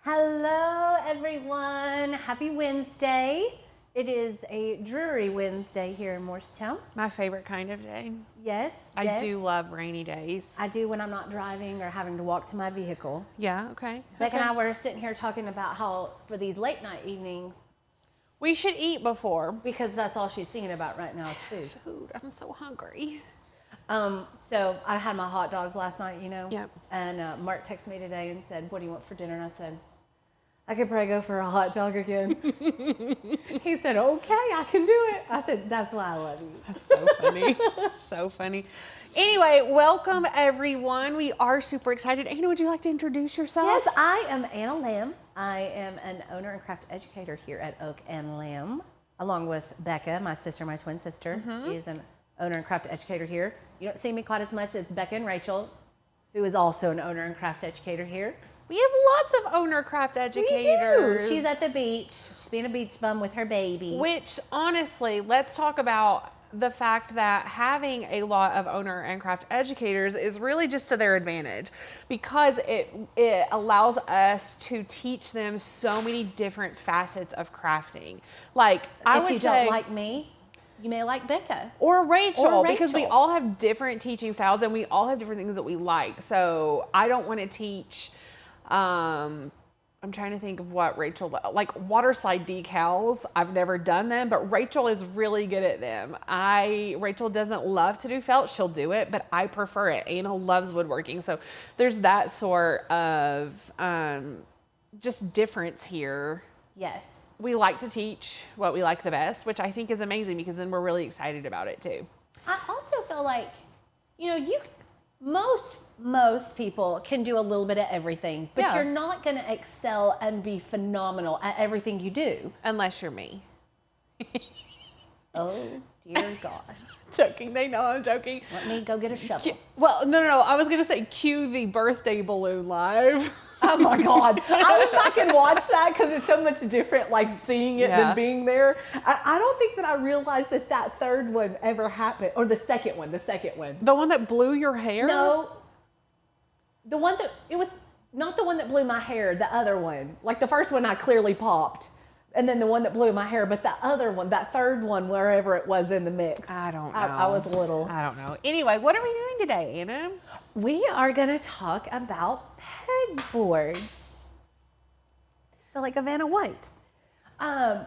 Hello, everyone. Happy Wednesday. It is a dreary Wednesday here in Morristown. My favorite kind of day. Yes, I do love rainy days. I do when I'm not driving or having to walk to my vehicle. Yeah, okay. Beck and I were sitting here talking about how for these late night evenings, We should eat before. because that's all she's thinking about right now is food. Food, I'm so hungry. So I had my hot dogs last night, Yep. and Mark texted me today and said, "What do you want for dinner?" And I said, "I could probably go for a hot dog again." He said, "Okay, I can do it." I said, "That's why I love you." So funny. So funny. Anyway, welcome everyone. We are super excited. Anna, would you like to introduce yourself? Yes, I am Anna Lamb. I am an owner and craft educator here at Oak and Lamb, along with Becca, my sister, my twin sister. She is an owner and craft educator here. You don't see me quite as much as Becca and Rachel, who is also an owner and craft educator here. We have lots of owner craft educators. We do. She's at the beach. She's being a beach bum with her baby. Which, honestly, let's talk about the fact that having a lot of owner and craft educators is really just to their advantage, because it allows us to teach them so many different facets of crafting. Like, I if would you say, don't like me, you may like Becca. or Rachel, because we Rachel. all have different teaching styles and we all have different things that we like. So I don't want to teach, I'm trying to think of what Rachel, like water slide decals. I've never done them, but Rachel is really good at them. Rachel doesn't love to do felt. She'll do it, but I prefer it. Anna loves woodworking. So there's that sort of just difference here. Yes. We like to teach what we like the best, which I think is amazing, because then we're really excited about it too. I also feel like, most people can do a little bit of everything, but Yeah. you're not going to excel and be phenomenal at everything you do. Unless you're me. Oh, dear God. Joking. They know I'm joking. Let me go get a shovel. Well, no. I was going to say cue the birthday balloon live. Oh my God. I went back and watched that because it's so much different, like seeing it Yeah. than being there. I don't think that I realized that third one ever happened, or the second one. The one that blew your hair? No, the one that, it was not the one that blew my hair, the other one. Like the first one I clearly popped, and then the one that blew my hair, but the other one, that third one, wherever it was in the mix. I don't know. I was little. I don't know. Anyway, what are we doing today, Anna? We are going to talk about pegboards. I feel like a Vanna White.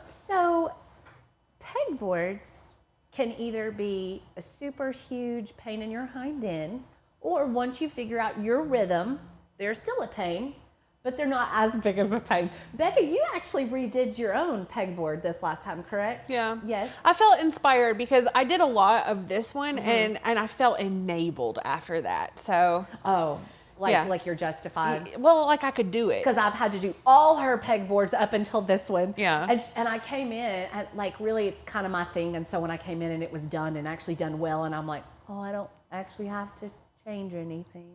So pegboards can either be a super huge pain in your hind end, or once you figure out your rhythm, they're still a pain, but they're not as big of a pain. Becca, you actually redid your own pegboard this last time, correct? Yeah. Yes. I felt inspired because I did a lot of this one, and I felt enabled after that. So, Oh, Yeah. like you're justified. well, like I could do it. Because I've had to do all her pegboards up until this one. Yeah. And I came in, and like really it's kind of my thing. And so when I came in and it was done and actually done well, and I'm like, oh, I don't actually have to change anything.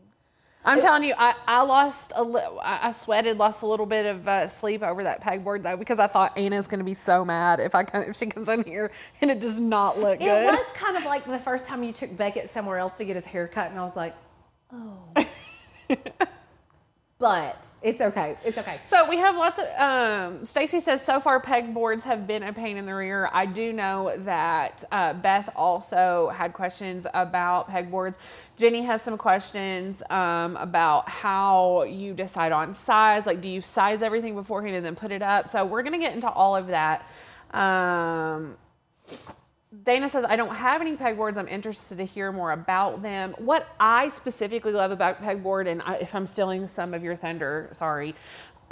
I'm telling you, I sweated, lost a little bit of sleep over that pegboard though, because I thought Anna's going to be so mad if she comes in here and it does not look good. It was kind of like the first time you took Beckett somewhere else to get his hair cut, and I was like, oh. But it's okay. It's okay. So we have lots of, Stacy says, so far pegboards have been a pain in the rear. I do know that Beth also had questions about pegboards. Jenny has some questions about how you decide on size. Like, do you size everything beforehand and then put it up? So we're going to get into all of that. Dana says, I don't have any pegboards. I'm interested to hear more about them. What I specifically love about pegboard, and if I'm stealing some of your thunder, sorry.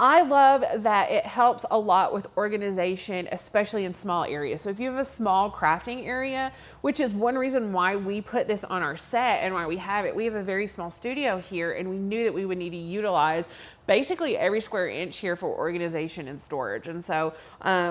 I love that it helps a lot with organization, especially in small areas. So if you have a small crafting area, which is one reason why we put this on our set and why we have it. We have a very small studio here, and we knew that we would need to utilize basically every square inch here for organization and storage. And so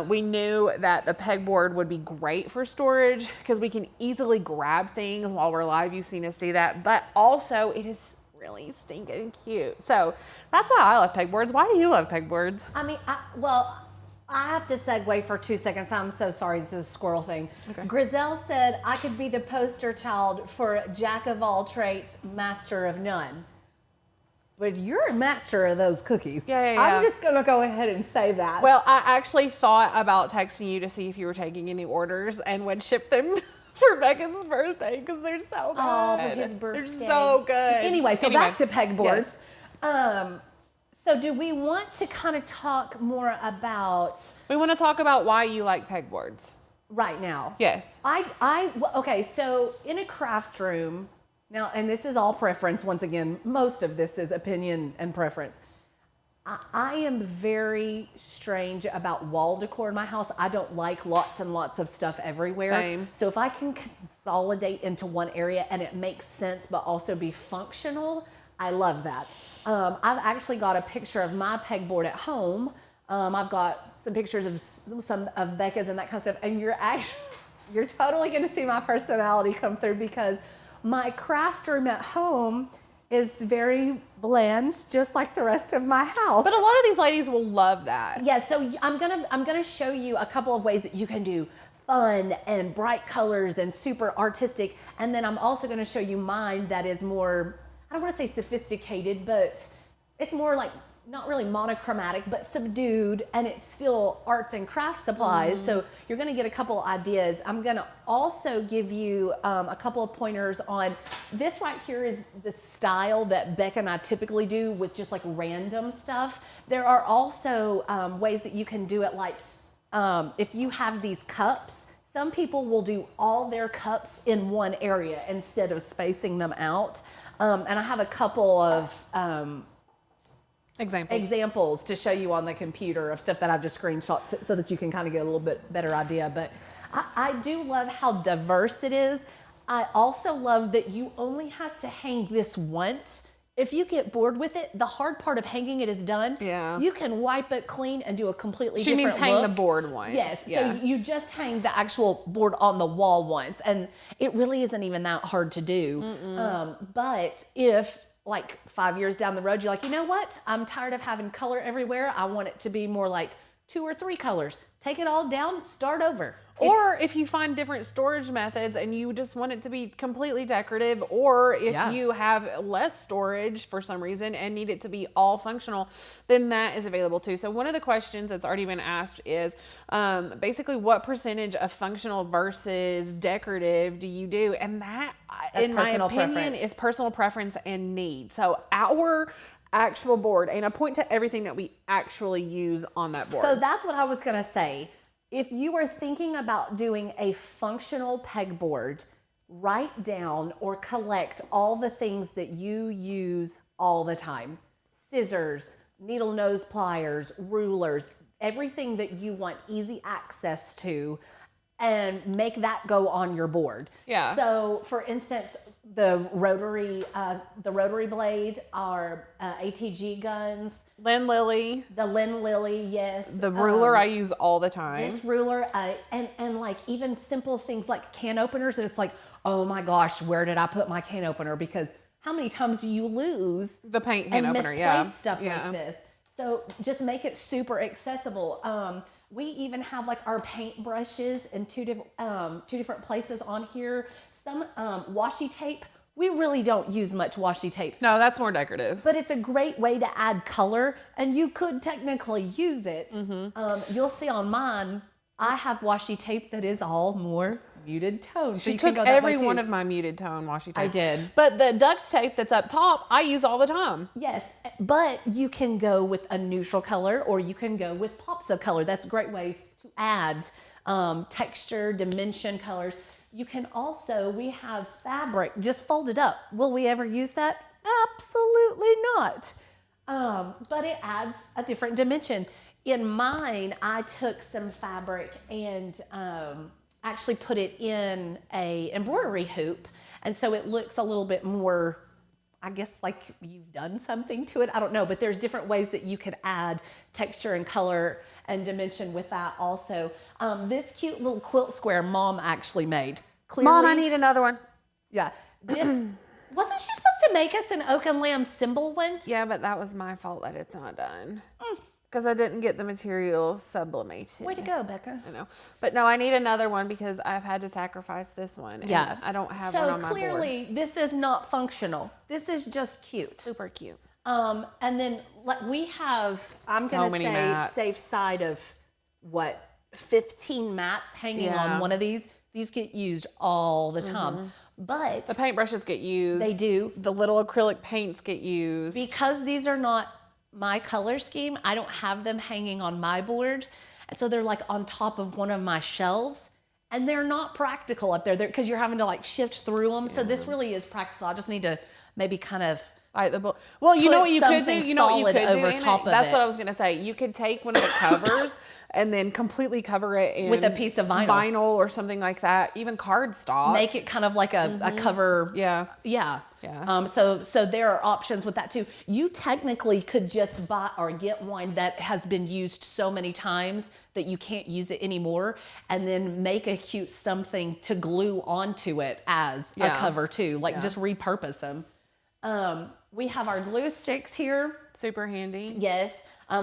we knew that the pegboard would be great for storage because we can easily grab things while we're live. You've seen us do that, but also it is really stinking cute. So that's why I love pegboards. Why do you love pegboards? I mean, I have to segue for 2 seconds. I'm so sorry. This is a squirrel thing. Okay. Griselle said I could be the poster child for Jack of all trades, master of none. But you're a master of those cookies. Yeah. I'm just going to go ahead and say that. Well, I actually thought about texting you to see if you were taking any orders and would ship them for Becca's birthday because they're so good. Oh, for his birthday. They're so good. Anyway, back to pegboards. Yes. So do we want to kind of talk more about We want to talk about why you like pegboards. right now? Yes. Okay, so in a craft room, now, and this is all preference, once again, most of this is opinion and preference. I am very strange about wall decor in my house. I don't like lots and lots of stuff everywhere. Same. So if I can consolidate into one area and it makes sense but also be functional, I love that. I've actually got a picture of my pegboard at home. I've got some pictures of some of Becca's and that kind of stuff. And you're totally going to see my personality come through because my craft room at home is very bland, just like the rest of my house. But a lot of these ladies will love that. Yeah, so I'm gonna show you a couple of ways that you can do fun and bright colors and super artistic, and then I'm also gonna show you mine that is more, I don't want to say sophisticated, but it's more like not really monochromatic, but subdued, and it's still arts and crafts supplies. So you're gonna get a couple ideas. I'm gonna also give you a couple of pointers on this right here is the style that Becca and I typically do with just like random stuff. There are also ways that you can do it like if you have these cups, some people will do all their cups in one area instead of spacing them out. And I have a couple of examples to show you on the computer of stuff that I've just screenshot so that you can kind of get a little bit better idea. But I do love how diverse it is. I also love that you only have to hang this once. If you get bored with it, the hard part of hanging it is done. Yeah. You can wipe it clean and do a completely She different means hang the look. board once. Yes. Yeah. So you just hang the actual board on the wall once, and it really isn't even that hard to do. But if like 5 years down the road, you're like, you know what? I'm tired of having color everywhere. I want it to be more like 2 or 3 colors. Take it all down, start over. Or if you find different storage methods and you just want it to be completely decorative, or if you have less storage for some reason and need it to be all functional, then that is available too. So one of the questions that's already been asked is basically what percentage of functional versus decorative do you do? And that, in my opinion, is personal preference and need. So our actual board, and I point to everything that we actually use on that board. So that's what I was going to say. If you are thinking about doing a functional pegboard, write down or collect all the things that you use all the time. Scissors, needle nose pliers, rulers, everything that you want easy access to, and make that go on your board. Yeah. So for instance, the rotary blade, our ATG guns, Lynn Lilly, the Lynn Lilly, yes. the ruler I use all the time. This ruler, and like even simple things like can openers, and it's like, oh my gosh, where did I put my can opener? Because how many times do you lose The paint can and opener, misplace stuff like this? So just make it super accessible. We even have like our paint brushes in two different places on here. Some washi tape. We really don't use much washi tape. No, that's more decorative. But it's a great way to add color, and you could technically use it. You'll see on mine, I have washi tape that is all more muted tones. She took every one of my muted tone washi tape. I did. But the duct tape that's up top, I use all the time. Yes, but you can go with a neutral color, or you can go with pops of color. That's great ways to add texture, dimension, colors. You can also, we have fabric just folded up. Will we ever use that? Absolutely not. But it adds a different dimension. In mine, I took some fabric and actually put it in a embroidery hoop. And so it looks a little bit more, I guess, like you've done something to it. I don't know, but there's different ways that you could add texture and color and dimension with that also. This cute little quilt square Mom actually made. Clearly, Mom, I need another one. Yeah. Wasn't she supposed to make us an oak and lamb symbol one? Yeah, but that was my fault that it's not done. Because I didn't get the materials sublimated. Way to go, Becca. I know. But no, I need another one because I've had to sacrifice this one. And I don't have one on my board. So clearly, this is not functional. This is just cute. Super cute. And then like we have, I'm So going to many say mats. safe side of 15 mats hanging on Yeah. one of these. These get used all the time, but The paintbrushes get used. they do. The little acrylic paints get used. Because these are not my color scheme, I don't have them hanging on my board. And so they're like on top of one of my shelves. And they're not practical up there because you're having to like shift through them. So this really is practical. I just need to maybe kind of Bite the bullet. Well, you know put what you could do? something You know what you solid could do? over Amy? top of That's it. what I was going to say. You could take one of the covers and then completely cover it in With a piece of vinyl. Vinyl or something like that. Even cardstock. make it kind of like a cover. Yeah. Yeah. Yeah. So there are options with that too. You technically could just buy or get one that has been used so many times that you can't use it anymore, and then make a cute something to glue onto it as a Yeah. cover too. Like just repurpose them. We have our glue sticks here. Super handy. Yes.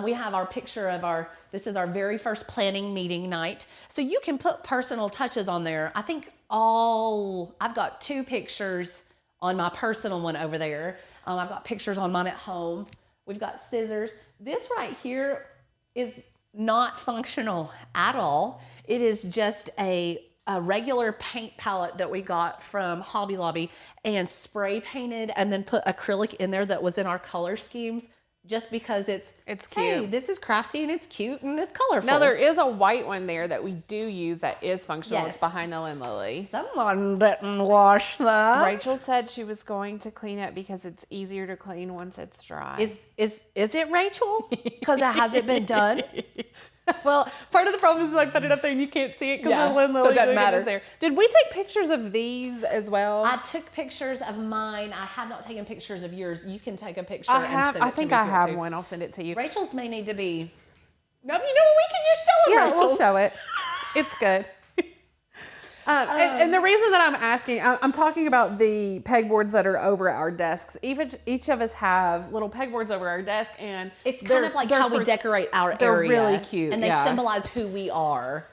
We have our picture of this is our very first planning meeting night. So you can put personal touches on there. I think I've got 2 pictures on my personal one over there. I've got pictures on mine at home. We've got scissors. This right here is not functional at all. It is just a regular paint palette that we got from Hobby Lobby and spray painted and then put acrylic in there that was in our color schemes just because it's hey, cute. this is crafty and it's cute and it's colorful. Now there is a white one there that we do use that is functional. Yes. It's behind the Lynn Lily. Someone didn't wash that. Rachel said she was going to clean it because it's easier to clean once it's dry. Is it Rachel? Because it hasn't been done. Well, part of the problem is I put it up there and you can't see it because Yeah, the Lynn so it Lily doesn't glue gun matter. is there. Did we take pictures of these as well? I took pictures of mine. I have not taken pictures of yours. You can take a picture I and have. send it I to think me I if you want have to. one. I'll send it to you. Rachel's may need to be. No, you know what? We can just show it. Yeah, Rachel. we'll show it. It's good. And the reason that I'm asking, I'm talking about the pegboards that are over our desks. Each of us have little pegboards over our desk, and It's kind of like how we decorate our they're area. really cute, and they yeah. symbolize who we are.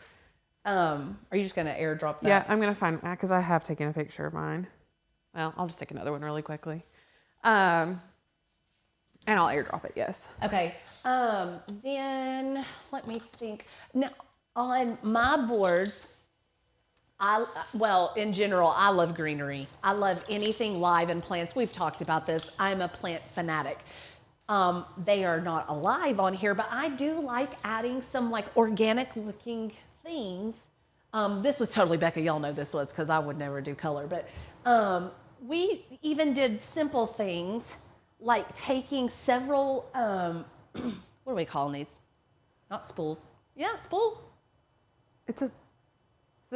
Are you just gonna airdrop that? Yeah, I'm gonna find because I have taken a picture of mine. Well, I'll just take another one really quickly, and I'll airdrop it. Yes. Okay. Then let me think. Now on my boards, in general, I love greenery. I love anything live and plants. We've talked about this. I'm a plant fanatic. They are not alive on here, but I do like adding some like organic looking things. This was totally Becca. Y'all know this was because I would never do color, but we even did simple things like taking several, what are we calling these? Not spools. Yeah, spool. Is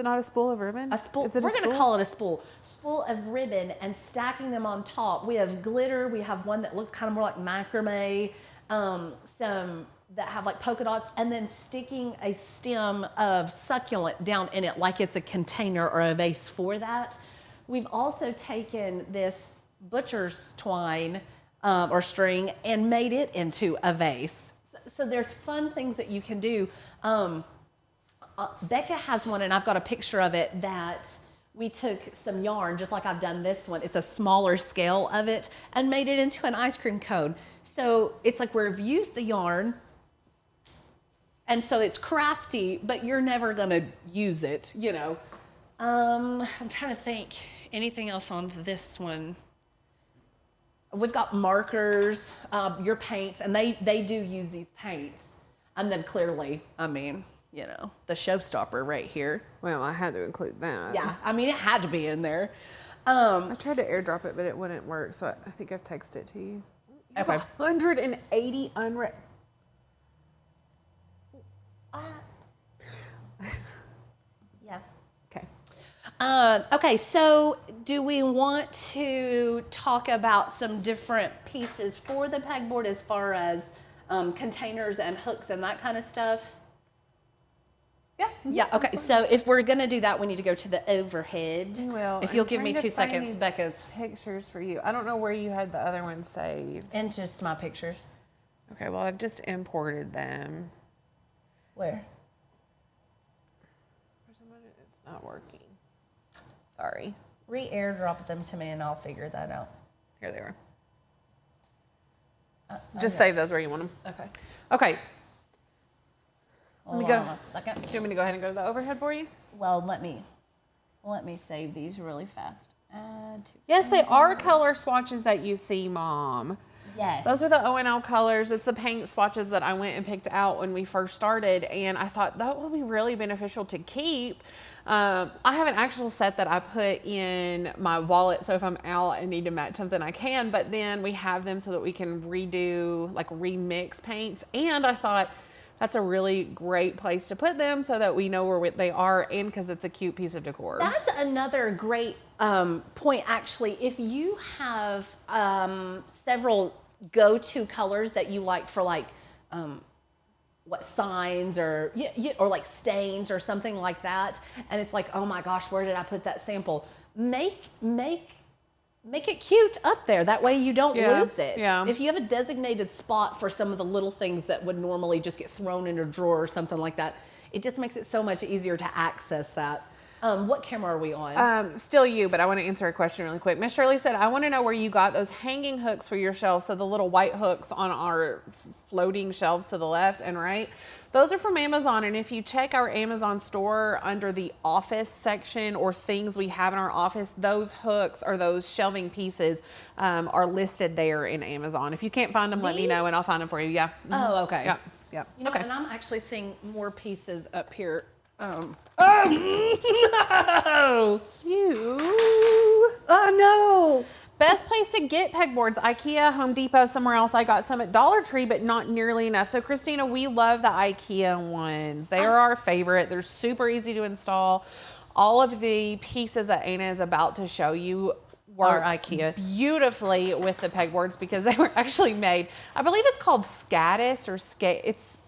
it not a spool of ribbon? A spool. Is it We're a going to spool? call it a spool. Spool of ribbon and stacking them on top. We have glitter. We have one that looks kind of more like macrame. Some that have like polka dots, and then sticking a stem of succulent down in it like it's a container or a vase for that. We've also taken this butcher's twine or string and made it into a vase. So there's fun things that you can do. Becca has one, and I've got a picture of it that we took some yarn, just like I've done this one. It's a smaller scale of it, and made it into an ice cream cone. So it's like we've used the yarn, and so it's crafty, but you're never gonna use it, you know. I'm trying to think. Anything else on this one? We've got markers, your paints, and they do use these paints. And then clearly, I mean, you know, the showstopper right here. Well, I had to include that. Yeah, I mean, it had to be in there. I tried to airdrop it, but it wouldn't work, so I think I've texted it to you. Okay. 180 unread. Yeah. Okay. Okay, so do we want to talk about some different pieces for the pegboard as far as containers and hooks and that kind of stuff? Yeah. Yeah, okay, so if we're gonna do that, we need to go to the overhead. Well, if you'll I'm give me trying 2 to find seconds, these Becca's, pictures for you. I don't know where you had the other ones saved. and just my pictures. Okay, well, I've just imported them. Where? For some reason, it's not working. Sorry. Re-airdrop them to me and I'll figure that out. Here they are. Just save those where you want them. Okay. Okay. Hold me go. on a second. Do you want me to go ahead and go to the overhead for you? Well, let me save these really fast. Add to. Yes, they are color swatches that you see, Mom. Yes. Those are the O&L colors. It's the paint swatches that I went and picked out when we first started, and I thought that would be really beneficial to keep. I have an actual set that I put in my wallet, so if I'm out and need to match something, I can, but then we have them so that we can redo, like remix paints, and I thought that's a really great place to put them so that we know where they are, and because it's a cute piece of decor. That's another great point, actually. If you have several go-to colors that you like for like signs or like stains or something like that, and it's like, oh my gosh, where did I put that sample? Make it cute up there. That way you don't lose it. Yeah. If you have a designated spot for some of the little things that would normally just get thrown in a drawer or something like that, it just makes it so much easier to access that. What camera are we on? Still you, but I want to answer a question really quick. Miss Shirley said, I want to know where you got those hanging hooks for your shelves. So the little white hooks on our floating shelves to the left and right. Those are from Amazon. And if you check our Amazon store under the office section or things we have in our office, those hooks or those shelving pieces are listed there in Amazon. If you can't find them, let me know and I'll find them for you. Yeah. Oh, okay. Yeah. Yeah. You know, Okay. and I'm actually seeing more pieces up here. Oh no! Oh no! Best place to get pegboards, IKEA, Home Depot, somewhere else. I got some at Dollar Tree, but not nearly enough. So Christina, we love the IKEA ones. They are our favorite. They're super easy to install. All of the pieces that Anna is about to show you Are work IKEA. beautifully with the pegboards because they were actually made, I believe it's called Skadis or it's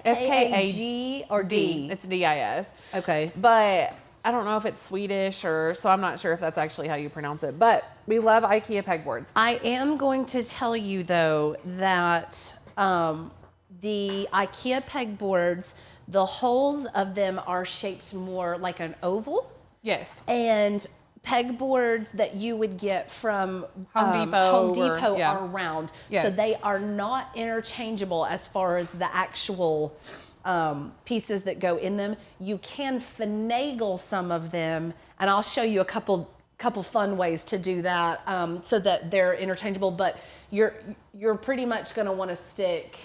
SKAG or D? It's DIS. Okay. But I don't know if it's Swedish so I'm not sure if that's actually how you pronounce it. But we love IKEA pegboards. I am going to tell you though that the IKEA pegboards, the holes of them are shaped more like an oval, Yes. and pegboards that you would get from Home Depot are round. So Yes. they are not interchangeable as far as the actual pieces that go in them. You can finagle some of them, and I'll show you a couple fun ways to do that so that they're interchangeable, but you're pretty much going to want to stick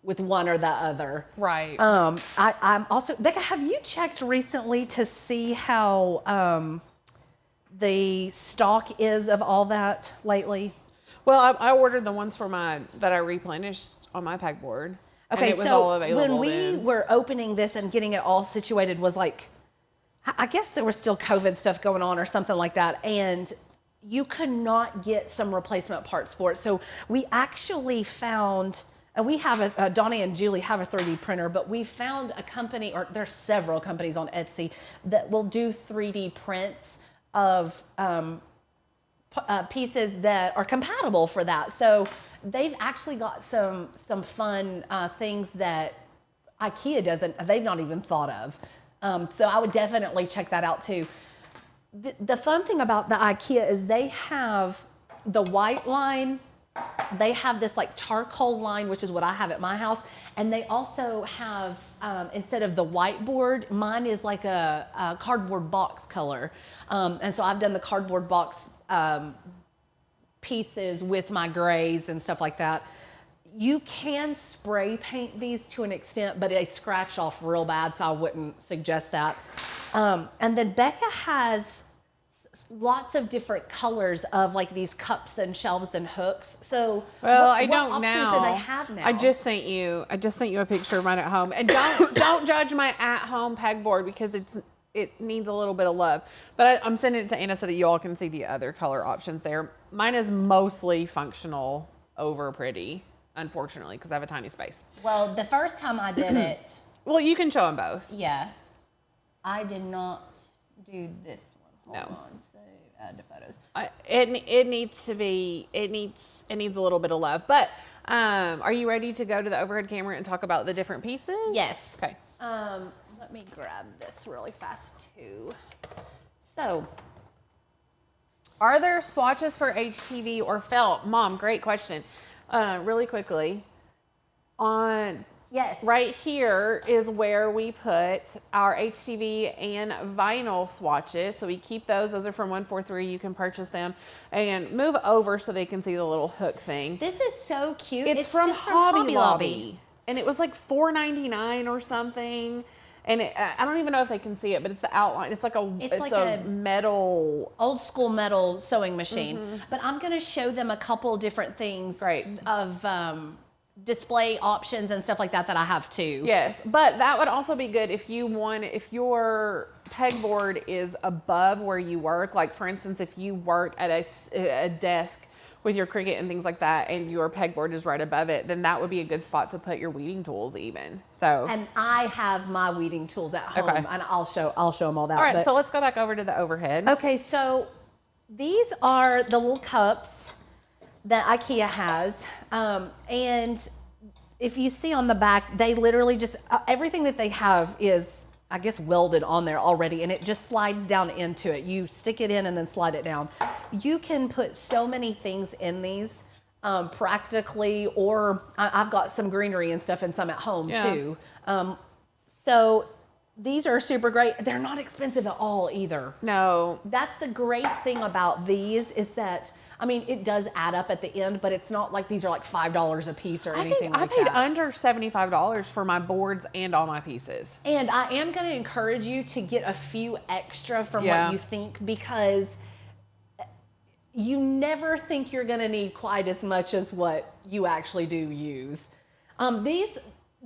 with one or the other. Right. I'm also, Becca, have you checked recently to see how the stock is of all that lately? Well, I ordered the ones that I replenished on my pegboard. Okay, and it was so all available when we then. were opening this and getting it all situated was like, I guess there was still COVID stuff going on or something like that, and you could not get some replacement parts for it. So we actually found, and we have Donnie and Julie have a 3D printer, but we found a company, or there's several companies on Etsy that will do 3D prints of pieces that are compatible for that. So they've actually got some fun things that IKEA they've not even thought of. So I would definitely check that out too. The fun thing about the IKEA is they have the white line. They have this like charcoal line, which is what I have at my house. And they also have, instead of the whiteboard, mine is like a cardboard box color. And so I've done the cardboard box pieces with my grays and stuff like that. You can spray paint these to an extent, but they scratch off real bad, so I wouldn't suggest that. And then Becca has lots of different colors of like these cups and shelves and hooks. So Well, what I don't options now. do they have now? I just sent you a picture of mine at home. And don't judge my at-home pegboard because it needs a little bit of love. But I'm sending it to Anna so that you all can see the other color options there. Mine is mostly functional over pretty, unfortunately, because I have a tiny space. Well, the first time I did it, Well, you can show them both. yeah, I did not do this one. Hold No. on, so add to photos. It needs a little bit of love. But are you ready to go to the overhead camera and talk about the different pieces? Yes. Okay. Let me grab this really fast too. So, Are there swatches for HTV or felt? Mom, great question. really quickly. On Yes. right here is where we put our HTV and vinyl swatches. So we keep those. Those are from 143. You can purchase them and move over so they can see the little hook thing. This is so cute. It's from just Hobby Lobby. And it was like $4.99 or something. And I don't even know if they can see it, but it's the outline. It's like a metal, old school metal sewing machine. But I'm going to show them a couple different things of display options and stuff like that I have too. Yes, but that would also be good if your pegboard is above where you work. Like for instance, if you work at a desk with your Cricut and things like that, and your pegboard is right above it, then that would be a good spot to put your weeding tools even. So. And I have my weeding tools at home, and I'll show them all that. All right, so let's go back over to the overhead. Okay, so these are the little cups that IKEA has, and if you see on the back, they literally just everything that they have is, I guess, welded on there already, and it just slides down into it. You stick it in and then slide it down. You can put so many things in these practically, or I've got some greenery and stuff and some at home too. So these are super great. They're not expensive at all either. No. That's the great thing about these is that, I mean, it does add up at the end, but it's not like these are like $5 a piece or anything like that. I paid under $75 for my boards and all my pieces. And I am going to encourage you to get a few extra from what you think, because you never think you're going to need quite as much as what you actually do use.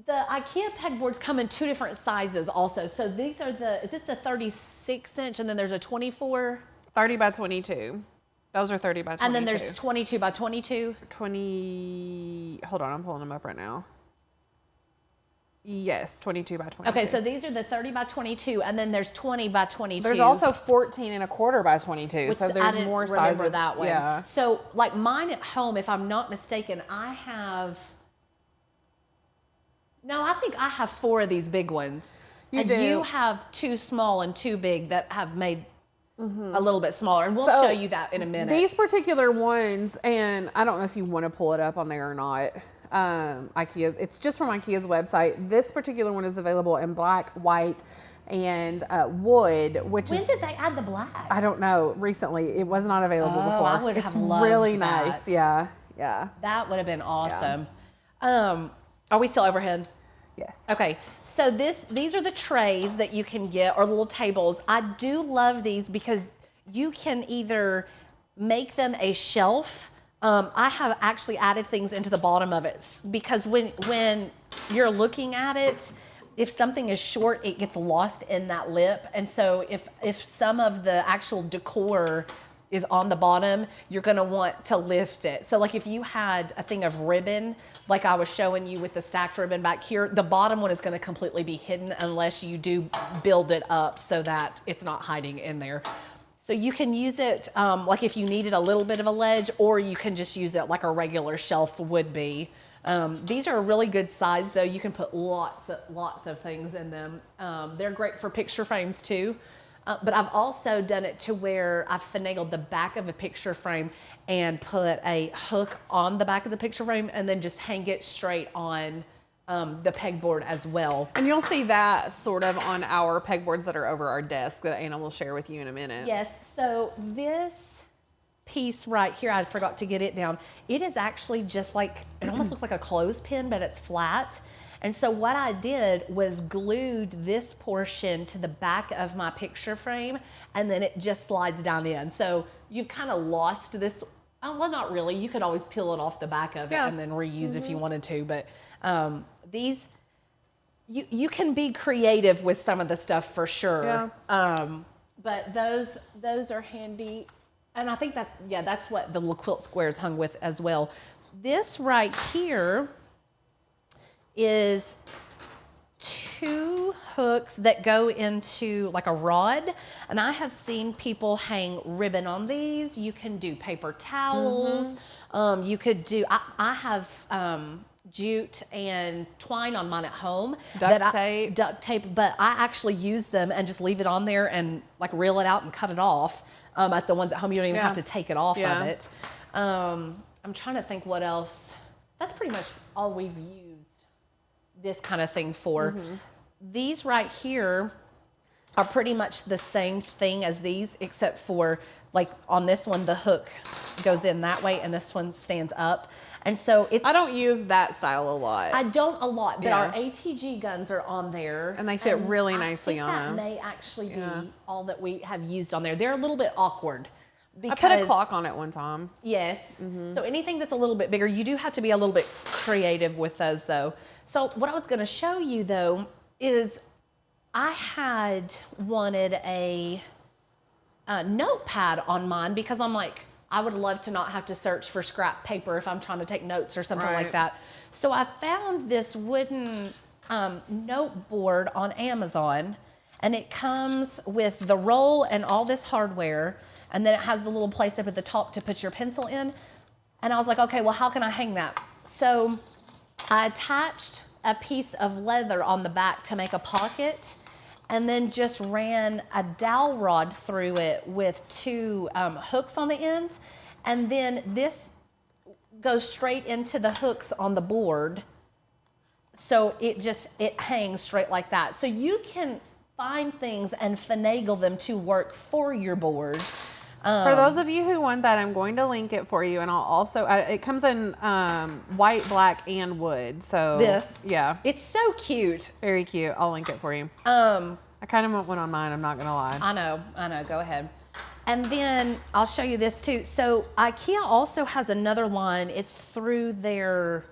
The IKEA pegboards come in two different sizes also. So these are is this the 36 inch, and then there's a 24? 30 by 22. Those are 30 by 22. And then there's 22 by 22? Hold on, I'm pulling them up right now. Yes, 22 by 22. Okay, so these are the 30 by 22, and then there's 20 by 22. There's also 14 and a quarter by 22, so there's more sizes. That one. Yeah. So like mine at home, if I'm not mistaken, I think I have 4 of these big ones. You do. You have 2 small and 2 big that have made a little bit smaller, and we'll show you that in a minute. These particular ones, and I don't know if you want to pull it up on there or not. IKEA's, it's just from IKEA's website. This particular one is available in black, white, and wood. When did they add the black? I don't know. Recently, it was not available before. I would it's have loved really that. nice. Yeah. That would have been awesome. Yeah. Are we still overhead? Yes. Okay. So these are the trays that you can get, or little tables. I do love these because you can either make them a shelf. I have actually added things into the bottom of it, because when you're looking at it, if something is short, it gets lost in that lip. And so if some of the actual decor is on the bottom, you're gonna want to lift it. So like if you had a thing of ribbon, like I was showing you with the stacked ribbon back here, the bottom one is gonna completely be hidden unless you do build it up so that it's not hiding in there. So you can use it like if you needed a little bit of a ledge, or you can just use it like a regular shelf would be. These are a really good size though. You can put lots of things in them. They're great for picture frames too. But I've also done it to where I've finagled the back of a picture frame and put a hook on the back of the picture frame and then just hang it straight on the pegboard as well. And you'll see that sort of on our pegboards that are over our desk that Anna will share with you in a minute. Yes, so this piece right here, I forgot to get it down. It is actually just like, it almost looks like a clothespin, but it's flat. And so what I did was glued this portion to the back of my picture frame, and then it just slides down in. So you've kind of lost this, well, not really. You could always peel it off the back of it and then reuse if you wanted to. But these, you can be creative with some of the stuff for sure. Yeah. But those are handy. And I think that's what the little quilt square is hung with as well. This right here is 2 hooks that go into like a rod, and I have seen people hang ribbon on these. You can do paper towels. You could do, I have jute and twine on mine at home. Duct tape, but I actually use them and just leave it on there and like reel it out and cut it off. At the ones at home, you don't even have to take it off of it. I'm trying to think what else. that's pretty much all we've used this kind of thing for. These right here are pretty much the same thing as these, except for like on this one, the hook goes in that way and this one stands up. And so it's, I don't use that style a lot. I don't a lot, but Yeah. our ATG guns are on there. And they fit really nicely on that them. may actually be all that we have used on there. They're a little bit awkward. I put a clock on it one time. Yes. So anything that's a little bit bigger, you do have to be a little bit creative with those though. So what I was going to show you though is I had wanted a notepad on mine because I'm like, I would love to not have to search for scrap paper if I'm trying to take notes or something like Right. that. So I found this wooden note board on Amazon, and it comes with the roll and all this hardware, and then it has the little place up at the top to put your pencil in. And I was like, okay, well, how can I hang that? So I attached a piece of leather on the back to make a pocket, and then just ran a dowel rod through it with two hooks on the ends. And then this goes straight into the hooks on the board. So it hangs straight like that. So you can find things and finagle them to work for your board. For those of you who want that, I'm going to link it for you, and I'll also. It comes in white, black, and wood. So This. yeah, It's so cute. very cute. I'll link it for you. I kind of want one on mine. I'm not gonna lie. I know, go ahead. And then I'll show you this too. So IKEA also has another line. It's through their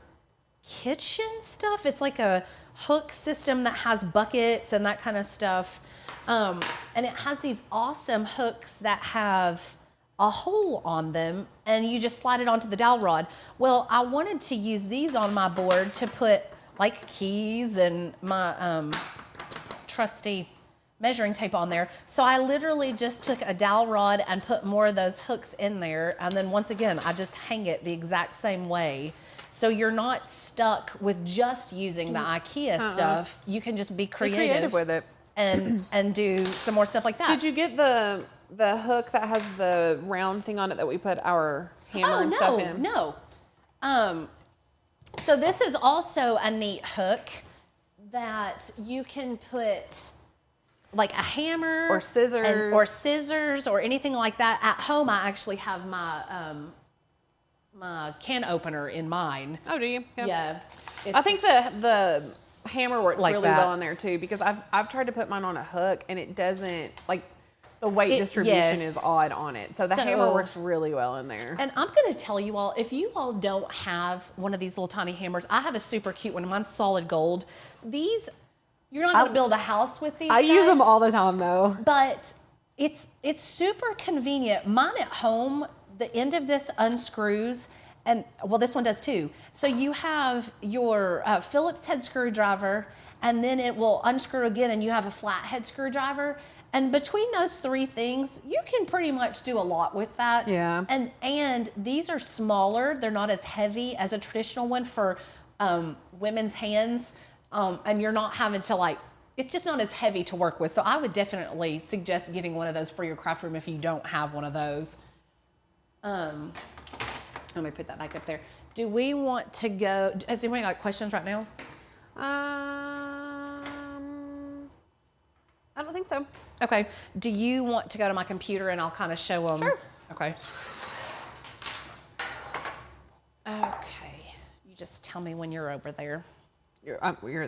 kitchen stuff. It's like a hook system that has buckets and that kind of stuff. And it has these awesome hooks that have a hole on them, and you just slide it onto the dowel rod. Well, I wanted to use these on my board to put like keys and my trusty measuring tape on there. So I literally just took a dowel rod and put more of those hooks in there. And then once again, I just hang it the exact same way. So you're not stuck with just using the IKEA stuff. You can just be Be creative with it. and do some more stuff like that. Did you get the hook that has the round thing on it that we put our hammer and stuff in? No. So this is also a neat hook that you can put like a hammer Or scissors. or scissors or anything like that. At home, I actually have my my can opener in mine. Oh, do you? Yeah. I think the hammer works Like really that. well in there too, because I've tried to put mine on a hook and it doesn't, like, the weight It- distribution yes. is odd on it. So the hammer So- works really well in there. And I'm going to tell you all, if you all don't have one of these little tiny hammers, I have a super cute one. Mine's solid gold. These, you're not going to build a house with these I use them guys, all the time though. but it's super convenient. Mine at home, the end of this unscrews, and well, this one does too. So you have your Phillips head screwdriver, and then it will unscrew again, and you have a flathead screwdriver. And between those three things, you can pretty much do a lot with that. Yeah. And these are smaller. They're not as heavy as a traditional one for women's hands. And you're not having to like, it's just not as heavy to work with. So I would definitely suggest getting one of those for your craft room if you don't have one of those. Let me put that back up there. Do we want to go, has anybody got questions right now? I don't think so. Okay. Do you want to go to my computer and I'll kind of show them? Sure. Okay. Okay. You just tell me when you're over there. You're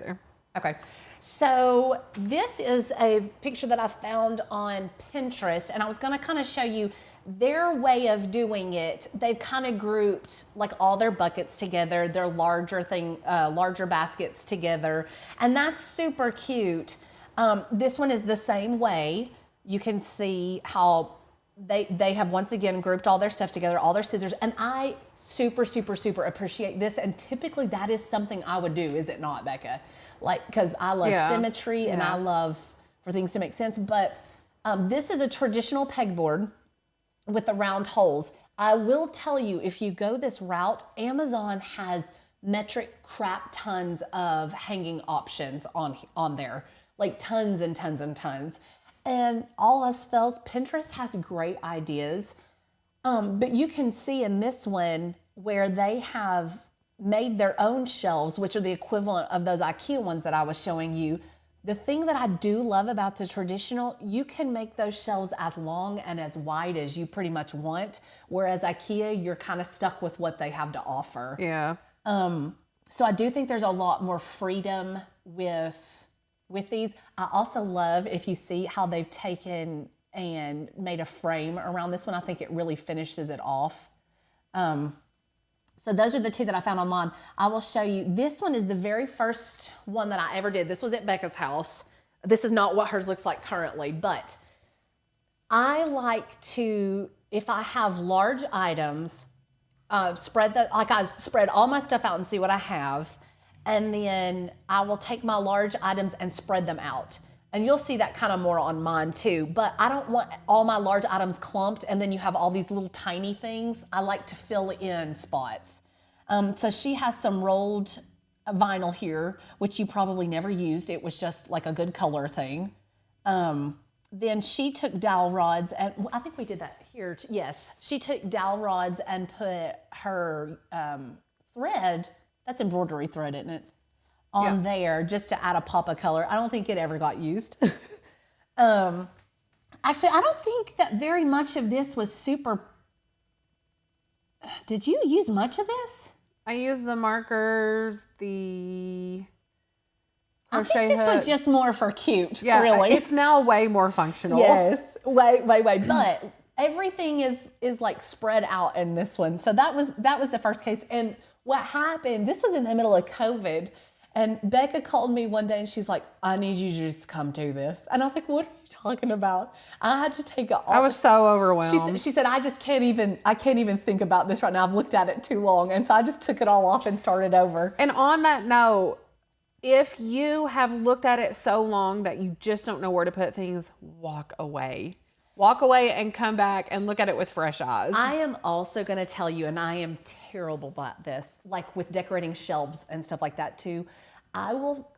there. Okay. So this is a picture that I found on Pinterest, and I was going to kind of show you their way of doing it. They've kind of grouped like all their buckets together, their larger baskets together, and that's super cute. This one is the same way. You can see how they have once again grouped all their stuff together, all their scissors, and I super appreciate this. And typically that is something I would do, is it not, Becca? Like, because I love symmetry and I love for things to make sense. But this is a traditional pegboard with the round holes. I will tell you, if you go this route, Amazon has metric crap tons of hanging options on there, like tons and tons and tons. And all else fails, Pinterest has great ideas. But you can see in this one where they have made their own shelves, which are the equivalent of those IKEA ones that I was showing you. The thing that I do love about the traditional, you can make those shelves as long and as wide as you pretty much want, whereas IKEA, you're kind of stuck with what they have to offer. Yeah. So I do think there's a lot more freedom with these. I also love, if you see how they've taken and made a frame around this one, I think it really finishes it off. So those are the two that I found online. I will show you. This one is the very first one that I ever did. This was at Becca's house. This is not what hers looks like currently, but I like to, if I have large items, I spread all my stuff out and see what I have. And then I will take my large items and spread them out. And you'll see that kind of more on mine too, but I don't want all my large items clumped and then you have all these little tiny things. I like to fill in spots. So she has some rolled vinyl here, which you probably never used. It was just like a good color thing. Then she took dowel rods, and I think we did that here. Yes, she took dowel rods and put her thread, that's embroidery thread, isn't it? On there just to add a pop of color. I don't think it ever got used. Actually, I don't think that very much of this was super. Did you use much of this? I used the markers, the I think this was just more for cute, really. It's now way more functional. Yes, way. But everything is like spread out in this one. So that was the first case. And what happened, this was in the middle of COVID. And Becca called me one day and she's like, I need you to just come do this. And I was like, what are you talking about? I had to take it off. I was so overwhelmed. She said, I can't even think about this right now. I've looked at it too long. And so I just took it all off and started over. And on that note, if you have looked at it so long that you just don't know where to put things, walk away. Walk away and come back and look at it with fresh eyes. I am also going to tell you, and I am terrible at this, like with decorating shelves and stuff like that too. I will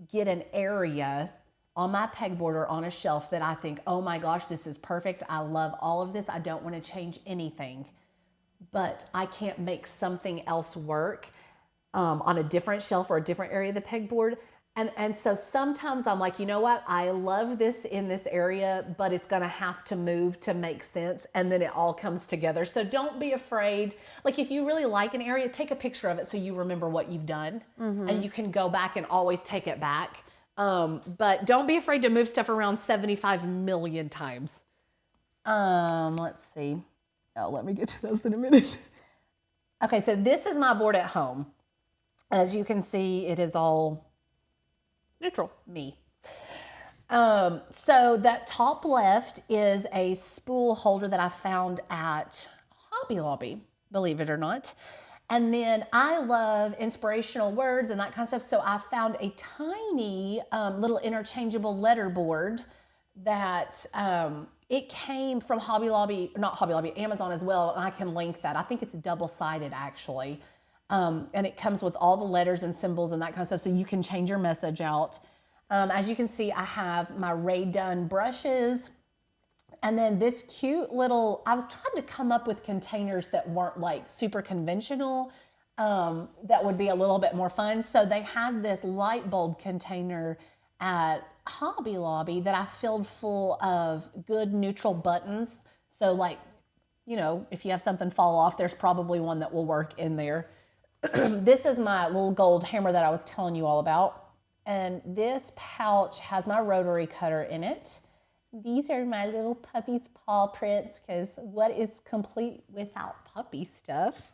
get an area on my pegboard or on a shelf that I think, oh my gosh, this is perfect. I love all of this. I don't want to change anything, but I can't make something else work on a different shelf or a different area of the pegboard. And so sometimes I'm like, you know what? I love this in this area, but it's going to have to move to make sense. And then it all comes together. So don't be afraid. Like if you really like an area, take a picture of it so you remember what you've done. Mm-hmm. And you can go back and always take it back. But don't be afraid to move stuff around 75 million times. Let's see. Oh, let me get to those in a minute. Okay, so this is my board at home. As you can see, it is all neutral. Me. So that top left is a spool holder that I found at Hobby Lobby, believe it or not. And then I love inspirational words and that kind of stuff. So I found a tiny little interchangeable letter board that it came from Amazon as well. And I can link that. I think it's double-sided actually. And it comes with all the letters and symbols and that kind of stuff, so you can change your message out. As you can see, I have my Rae Dunn brushes, and then this cute little, I was trying to come up with containers that weren't like super conventional, that would be a little bit more fun. So they had this light bulb container at Hobby Lobby that I filled full of good neutral buttons. So like, you know, if you have something fall off, there's probably one that will work in there. This is my little gold hammer that I was telling you all about. And this pouch has my rotary cutter in it. These are my little puppy's paw prints, because what is complete without puppy stuff?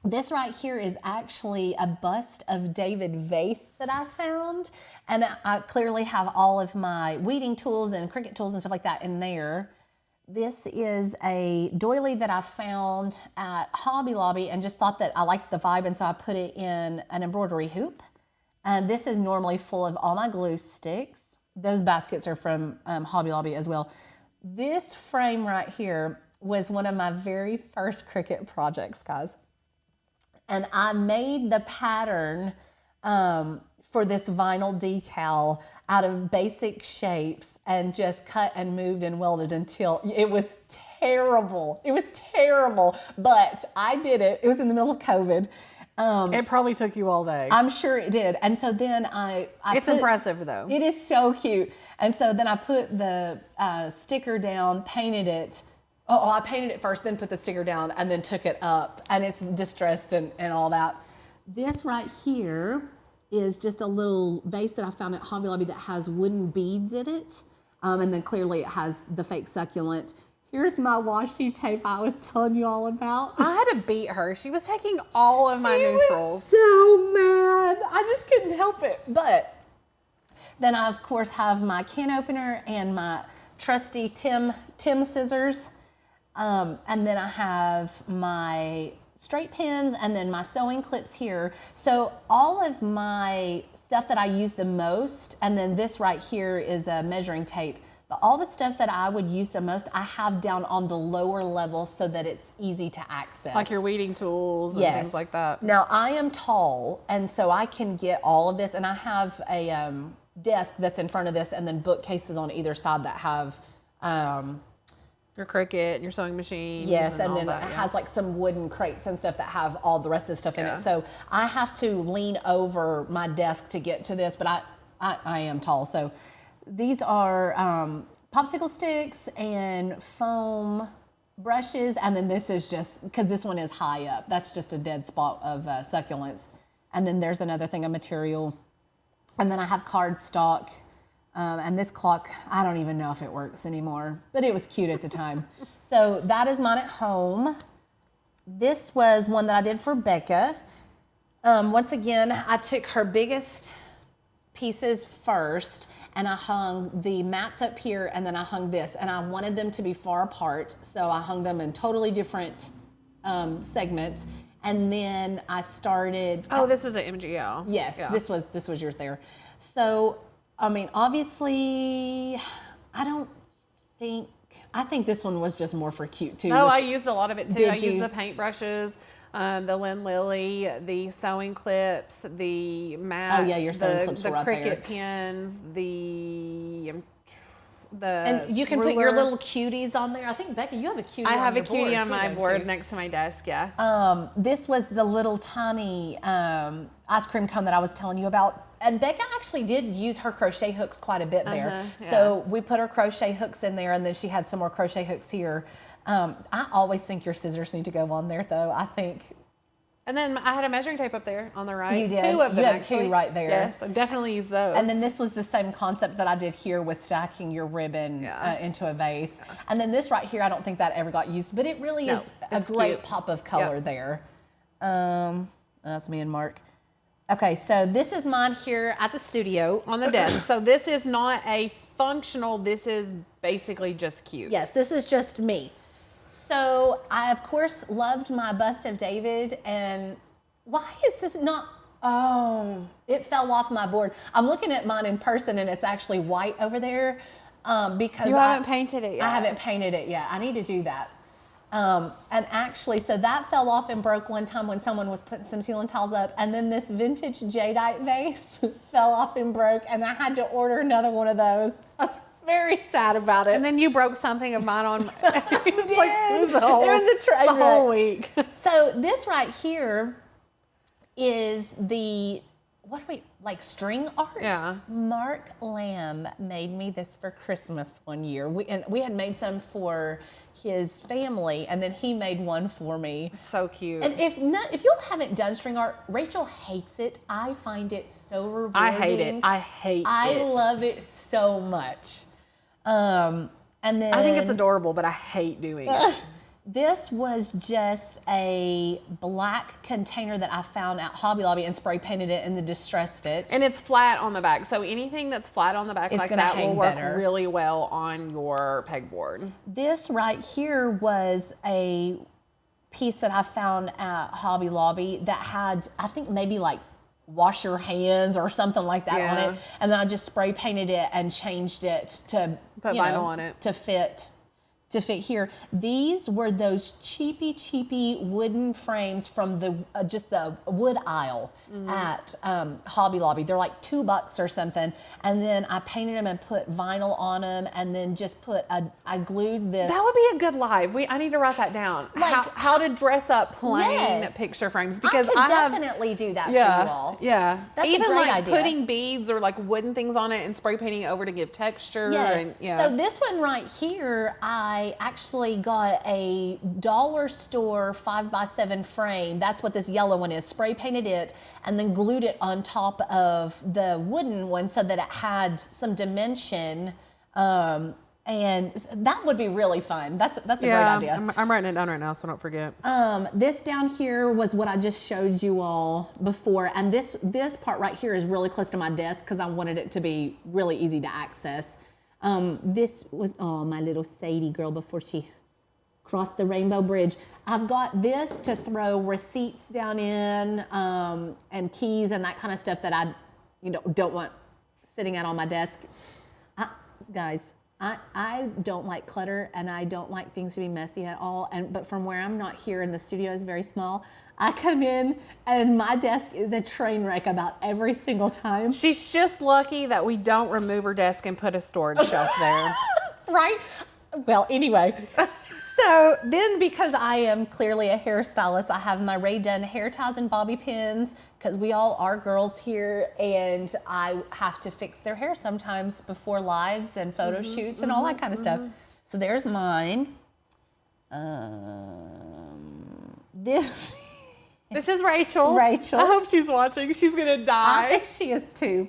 This right here is actually a bust of David Vase that I found. And I clearly have all of my weeding tools and Cricut tools and stuff like that in there. This is a doily that I found at Hobby Lobby and just thought that I liked the vibe, and so I put it in an embroidery hoop. And this is normally full of all my glue sticks. Those baskets are from Hobby Lobby as well. This frame right here was one of my very first Cricut projects, guys. And I made the pattern for this vinyl decal out of basic shapes and just cut and moved and welded until it was terrible. It was terrible, but I did it. It was in the middle of COVID. It probably took you all day. I'm sure it did. And so then it's impressive though. It is so cute. And so then I put the sticker down, painted it. Oh, I painted it first, then put the sticker down, and then took it up. And it's distressed and all that. This right here is just a little vase that I found at Hobby Lobby that has wooden beads in it. And then clearly it has the fake succulent. Here's my washi tape I was telling you all about. I had to beat her. She was taking all of my She neutrals. was so mad. I just couldn't help it. But then I, of course, have my can opener and my trusty Tim scissors. And then I have my straight pins and then my sewing clips here. So all of my stuff that I use the most, and then this right here is a measuring tape. But all the stuff that I would use the most, I have down on the lower level so that it's easy to access. Like your weeding tools and things like that. Now, I am tall, and so I can get all of this. And I have a desk that's in front of this and then bookcases on either side that have... your Cricut and your sewing machine. Yes, and all then that, it has like some wooden crates and stuff that have all the rest of the stuff in it. So I have to lean over my desk to get to this, but I am tall. So these are popsicle sticks and foam brushes, and then this is just, because this one is high up, that's just a dead spot of succulents. And then there's another thing of material. And then I have cardstock. And this clock, I don't even know if it works anymore, but it was cute at the time. So that is mine at home. This was one that I did for Becca. Once again, I took her biggest pieces first, and I hung the mats up here, and then I hung this, and I wanted them to be far apart, so I hung them in totally different segments. And then I started. Oh, this was an MGL. Yes, yeah. This was yours there. So, I mean, obviously, I think this one was just more for cute too. Oh, I used a lot of it too. Did I you? used the paintbrushes, the Lynn Lily, the sewing clips, the mats. Oh yeah, your sewing clips were right there. The Cricut pins, and you can ruler. put your little cuties on there. I think, Becca, you have a cutie. I have a your cutie board on too, my don't board you? next to my desk. Yeah. This was the little tiny ice cream cone that I was telling you about. And Becca actually did use her crochet hooks quite a bit there. Yeah. So we put her crochet hooks in there, and then she had some more crochet hooks here. I always think your scissors need to go on there, though. I think. And then I had a measuring tape up there on the right. You did. Two of them, You had actually. two right there. Yes, I definitely use those. And then this was the same concept that I did here with stacking your ribbon into a vase. Yeah. And then this right here, I don't think that ever got used, but it really is a great cute pop of color there. That's me and Mark. Okay, so this is mine here at the studio. On the desk. So this is not a functional, this is basically just cute. Yes, this is just me. So I, of course, loved my bust of David, and why is this not, it fell off my board. I'm looking at mine in person, and it's actually white over there because you haven't painted it yet. I haven't painted it yet. I need to do that. And actually, so that fell off and broke one time when someone was putting some ceiling tiles up, and then this vintage jadeite vase fell off and broke, and I had to order another one of those. I was very sad about it. And then you broke something of mine on. It was a whole week. So this right here is the string art. Yeah. Mark Lamb made me this for Christmas one year. We had made some for his family, and then he made one for me. It's so cute. And if you haven't done string art, Rachel hates it. I find it so rewarding. I hate it. I love it so much. And then I think it's adorable, but I hate doing it. This was just a black container that I found at Hobby Lobby and spray painted it and then distressed it. And it's flat on the back. So anything that's flat on the back like that will work better. really well on your pegboard. This right here was a piece that I found at Hobby Lobby that had, I think maybe like wash your hands or something like that on it. And then I just spray painted it and changed it to put vinyl on it to fit to fit here. These were those cheapy wooden frames from the just the wood aisle at Hobby Lobby. They're like $2 or something. And then I painted them and put vinyl on them, and then just I glued this. That would be a good live. I need to write that down. Like, how to dress up plain Yes. picture frames, I because could I have definitely do that yeah, for you all. yeah. That's Even a great like idea. putting beads or like wooden things on it and spray painting it over to give texture. Yes. And, yeah. So this one right here, I actually got a dollar store 5x7 frame. That's what this yellow one is. Spray painted it and then glued it on top of the wooden one so that it had some dimension. And that would be really fun. That's a great idea. I'm writing it down right now, so don't forget. This down here was what I just showed you all before, and this part right here is really close to my desk because I wanted it to be really easy to access. This was my little Sadie girl before she crossed the Rainbow Bridge. I've got this to throw receipts down in and keys and that kind of stuff that I don't want sitting out on my desk. Guys, I don't like clutter, and I don't like things to be messy at all. But from where I'm not here, and the studio is very small, I come in and my desk is a train wreck about every single time. She's just lucky that we don't remove her desk and put a storage shelf there. Right? Well, anyway. So then, because I am clearly a hairstylist, I have my Rae Dunn hair ties and bobby pins, because we all are girls here, and I have to fix their hair sometimes before lives and photo shoots and all that kind of stuff. So there's mine. This This is Rachel. Rachel. I hope she's watching. She's gonna I die. think she is too.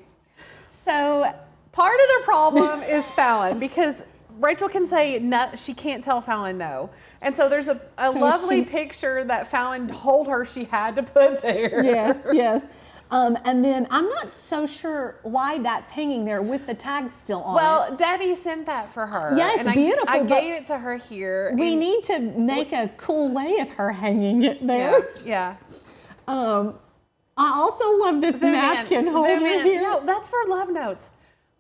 So Part of the problem is Fallon, because Rachel can say no, she can't tell Fallon no. And so there's a lovely picture that Fallon told her she had to put there. yes. And then I'm not so sure why that's hanging there with the tag still on it. Well, Debbie sent that for her. Yeah, it's and beautiful, I but gave it to her here. We and- need to make a cool way of her hanging it there. Yeah. I also love this napkin holder Zoom in. here. No, that's for love notes.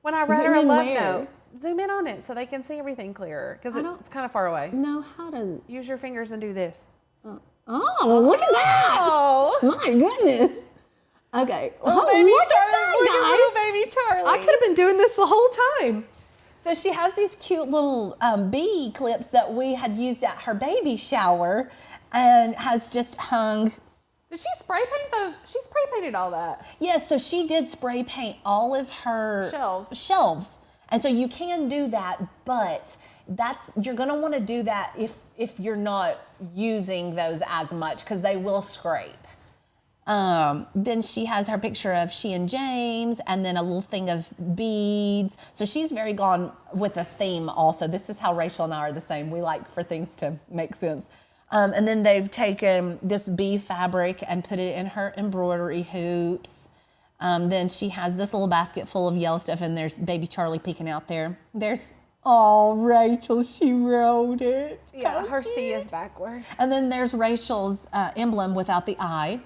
When I write her a Zoom in love where? note, zoom in on it so they can see everything clearer, because it's kind of far away. No, how does it? Use your fingers and do this. Oh, look at that! Oh. My goodness. Okay. Little Oh, baby look Charlie. at Look at that, little baby Charlie. I could have been doing this the whole time. So she has these cute little bee clips that we had used at her baby shower, and has just hung. Did she spray paint those? She spray painted all that. Yes, so she did spray paint all of her shelves. And so you can do that, but you're gonna want to do that if you're not using those as much, because they will scrape. Then she has her picture of she and James, and then a little thing of beads. So she's very gone with a theme also. This is how Rachel and I are the same. We like for things to make sense. And then they've taken this bee fabric and put it in her embroidery hoops. Then she has this little basket full of yellow stuff, and there's baby Charlie peeking out there. Rachel, she wrote it. Yeah, her C is backward. And then there's Rachel's emblem without the eye.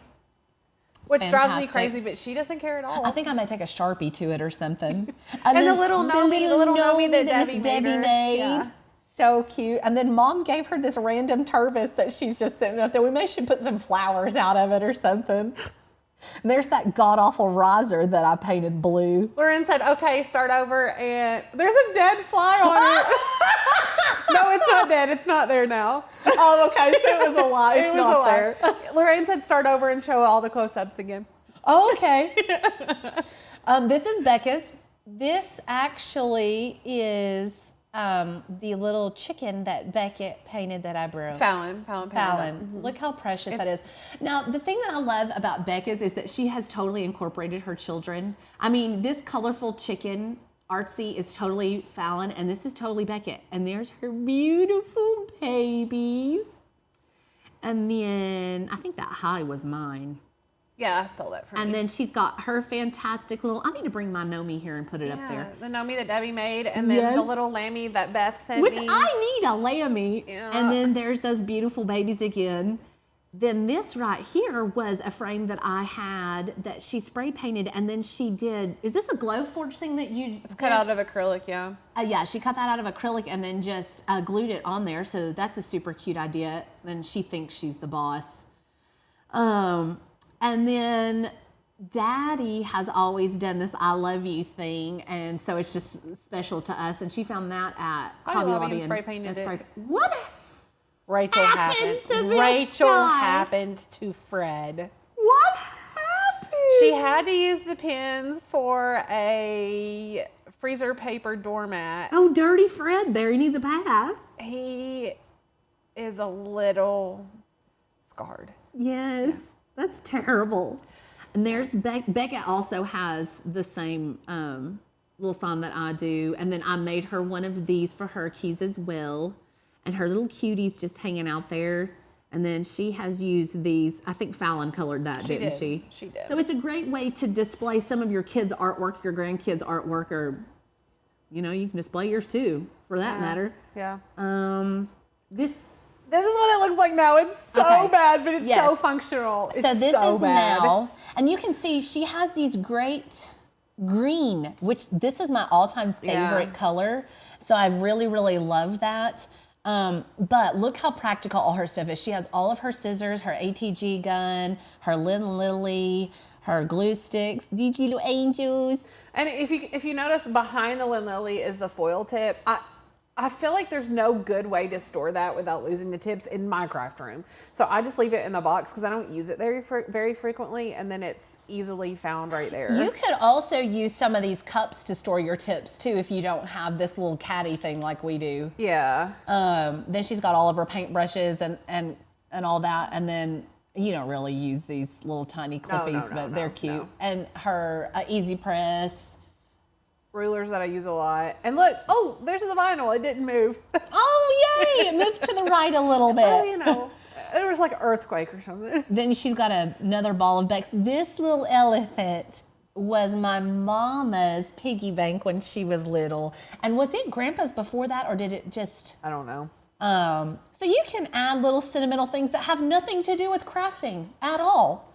Which drives me Fantastic. crazy, but she doesn't care at all. I think I might take a Sharpie to it or something. And then the little Nomi that Miss Debbie made her. Yeah. So cute. And then Mom gave her this random turvis that she's just sitting up there. We should put some flowers out of it or something. And there's that god-awful riser that I painted blue. Loren said, okay, start over, and there's a dead fly on it. No, it's not dead. It's not there now. Oh, okay. So it was a lie. It's not there. Lorraine said start over and show all the close-ups again. Oh, okay. This is Becca's. This actually is the little chicken that Beckett painted that I broke. Fallon. Look how precious that is. Now, the thing that I love about Becca's is that she has totally incorporated her children. I mean, this colorful chicken, Artsy, is totally Fallon, and this is totally Beckett. And there's her beautiful babies. And then I think that high was mine. Yeah, I stole that from you. And then she's got her fantastic little, I need to bring my Nomi here and put it up there. The Nomi that Debbie made, and then the little lammy that Beth sent Which me. I need a lammy. Yeah. And then there's those beautiful babies again. then this right here was a frame that I had that she spray painted, and then she did. Is this a Glowforge thing that you? It's cut out of acrylic, yeah. Yeah, she cut that out of acrylic and then just glued it on there. So that's a super cute idea. Then she thinks she's the boss. And then Daddy has always done this "I love you" thing, and so it's just special to us. And she found that at Hobby Lobby and spray painted it. What? Rachel happened to this Rachel guy? happened to Fred. What happened? She had to use the pins for a freezer paper doormat. Oh, dirty Fred! There, he needs a bath. He is a little scarred. Yes, that's terrible. And there's Becca also has the same little sign that I do, and then I made her one of these for her keys as well. And her little cuties just hanging out there. And then she has used these, I think Fallon colored that, didn't she? She did. So it's a great way to display some of your kids' artwork, your grandkids' artwork, or, you know, you can display yours too, for that matter. Yeah. This is what it looks like now. It's so bad, but it's so functional. It's so this so is bad. now, and you can see she has these great green, which this is my all-time favorite color. So I really, really love that. But look how practical all her stuff is. She has all of her scissors, her ATG gun, her Lynn Lily, her glue sticks, these little angels. And if you notice, behind the Lynn Lily is the foil tip. I feel like there's no good way to store that without losing the tips in my craft room. So I just leave it in the box because I don't use it very frequently, and then it's easily found right there. You could also use some of these cups to store your tips too if you don't have this little caddy thing like we do. Yeah. Then she's got all of her paintbrushes and all that, and then you don't really use these little tiny clippies, but they're cute. No. And her Easy Press. Rulers that I use a lot. And look, oh, there's the vinyl. It didn't move. Oh, yay! It moved to the right a little bit. Oh, you know, there was like an earthquake or something. Then she's got another ball of Bex. This little elephant was my mama's piggy bank when she was little. And was it Grandpa's before that, or did it just... I don't know. So you can add little sentimental things that have nothing to do with crafting at all.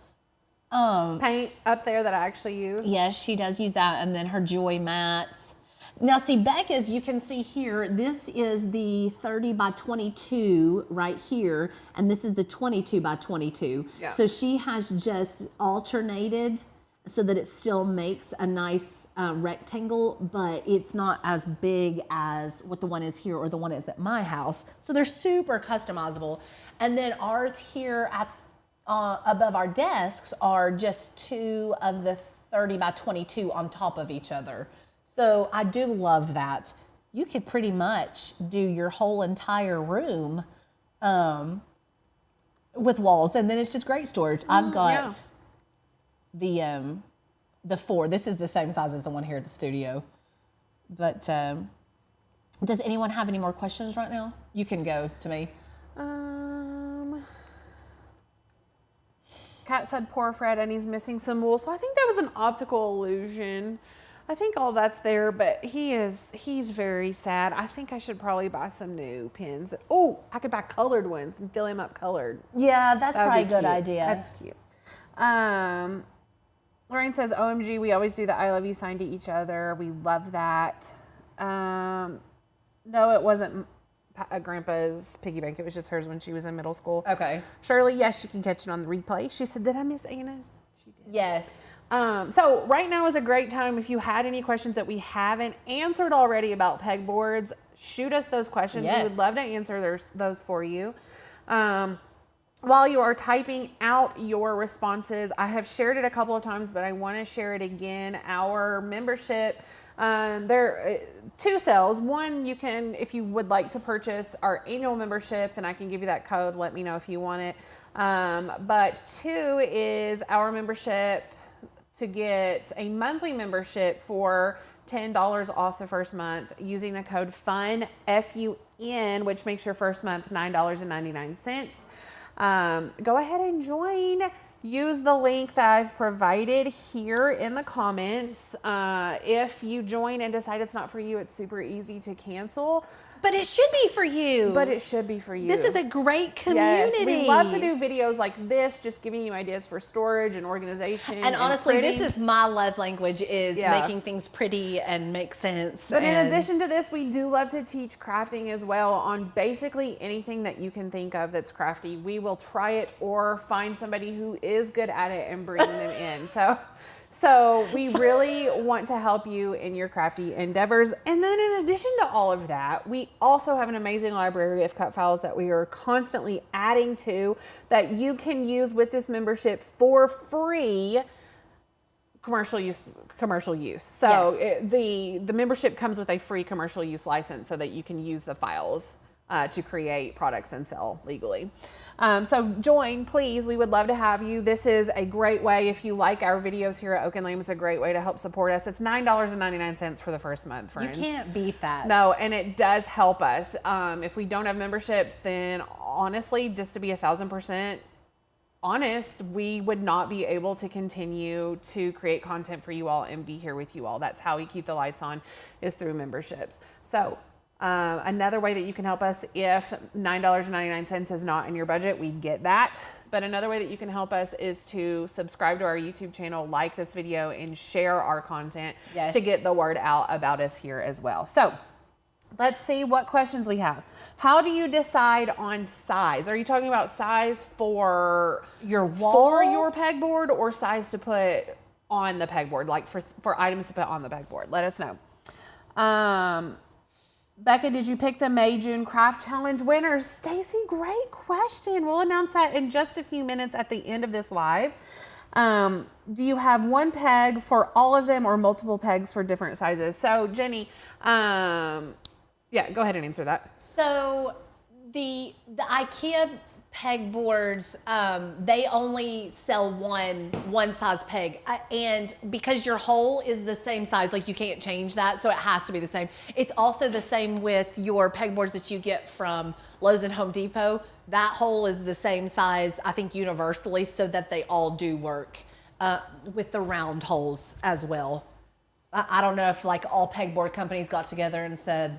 Paint up there that I actually use. Yes, she does use that. And then her joy mats. Now see, Becca's, you can see here, this is the 30 by 22 right here. And this is the 22 by 22. Yeah. So she has just alternated so that it still makes a nice rectangle, but it's not as big as what the one is here or the one is at my house. So they're super customizable. And then ours here at above our desks are just two of the 30 by 22 on top of each other. So I do love that. You could pretty much do your whole entire room with walls, and then it's just great storage. I've got the 4. This is the same size as the one here at the studio. But does anyone have any more questions right now? You can go to me. Kat said poor Fred and he's missing some wool. So I think that was an optical illusion. I think all that's there, but he's very sad. I think I should probably buy some new pins. Oh, I could buy colored ones and fill him up colored. Yeah, that's That'd probably a be good cute. idea. That's cute. Lorraine says, OMG, we always do the I love you sign to each other. We love that. No, it wasn't Grandpa's piggy bank. It was just hers when she was in middle school. Okay. Shirley, yes, you can catch it on the replay. She said, did I miss Anna's? She did. Yes. So right now is a great time. If you had any questions that we haven't answered already about pegboards, shoot us those questions. Yes. We would love to answer those for you. While you are typing out your responses, I have shared it a couple of times, but I want to share it again. Our membership, there are 2 sales. One, you can, if you would like to purchase our annual membership, then I can give you that code. Let me know if you want it. But 2 is our membership to get a monthly membership for $10 off the first month using the code FUN, F-U-N, which makes your first month $9.99. Go ahead and join. use the link that I've provided here in the comments. If you join and decide it's not for you, it's super easy to cancel. But it should be for you. But it should be for you. This is a great community. Yes, we love to do videos like this, just giving you ideas for storage and organization. And honestly, printing. this is my love language, is Yeah. making things pretty and make sense. But in and- addition to this, we do love to teach crafting as well on basically anything that you can think of that's crafty. We will try it or find somebody who is good at it and bring them in. So we really want to help you in your crafty endeavors. And then in addition to all of that, we also have an amazing library of cut files that we are constantly adding to that you can use with this membership for free. Commercial use. So Yes. the membership comes with a free commercial use license so that you can use the files to create products and sell legally. So join, please. We would love to have you. This is a great way. If you like our videos here at Oak and Lamb, it's a great way to help support us. It's $9.99 for the first month, you friends. can't beat that. No, and it does help us. If we don't have memberships, then honestly, just to be 1,000% honest, we would not be able to continue to create content for you all and be here with you all. That's how we keep the lights on, is through memberships. So another way that you can help us, if $9.99 is not in your budget, we get that. But another way that you can help us is to subscribe to our YouTube channel, like this video, and share our content Yes. to get the word out about us here as well. So let's see what questions we have. How do you decide on size? Are you talking about size for Your wall? for your pegboard, or size to put on the pegboard, like for items to put on the pegboard? Let us know. Becca, did you pick the May-June Craft Challenge winners? Stacy, great question. We'll announce that in just a few minutes at the end of this live. Do you have one peg for all of them or multiple pegs for different sizes? So Jenny, yeah, go ahead and answer that. So the IKEA pegboards, they only sell one size peg, and because your hole is the same size, like you can't change that, so it has to be the same. It's also the same with your pegboards that you get from Lowe's and Home Depot. That hole is the same size, I think, universally, so that they all do work with the round holes as well. I don't know if like all pegboard companies got together and said,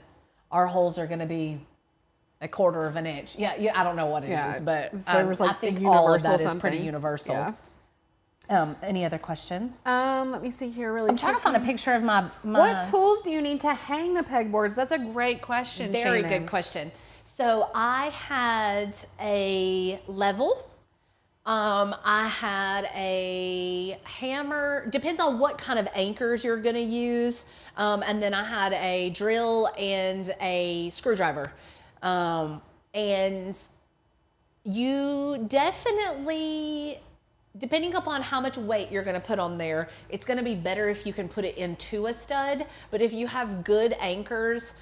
our holes are going to be 1/4 of an inch. Yeah, I don't know what it is, but there was like I think a all of universal that is something. pretty universal. Yeah. Any other questions? Let me see here really I'm trying to find a picture of my What tools do you need to hang the pegboards? That's a great question, Very Shannon. good question. So I had a level. I had a hammer. Depends on what kind of anchors you're going to use. And then I had a drill and a screwdriver. And you definitely, depending upon how much weight you're going to put on there, it's going to be better if you can put it into a stud. But if you have good anchors,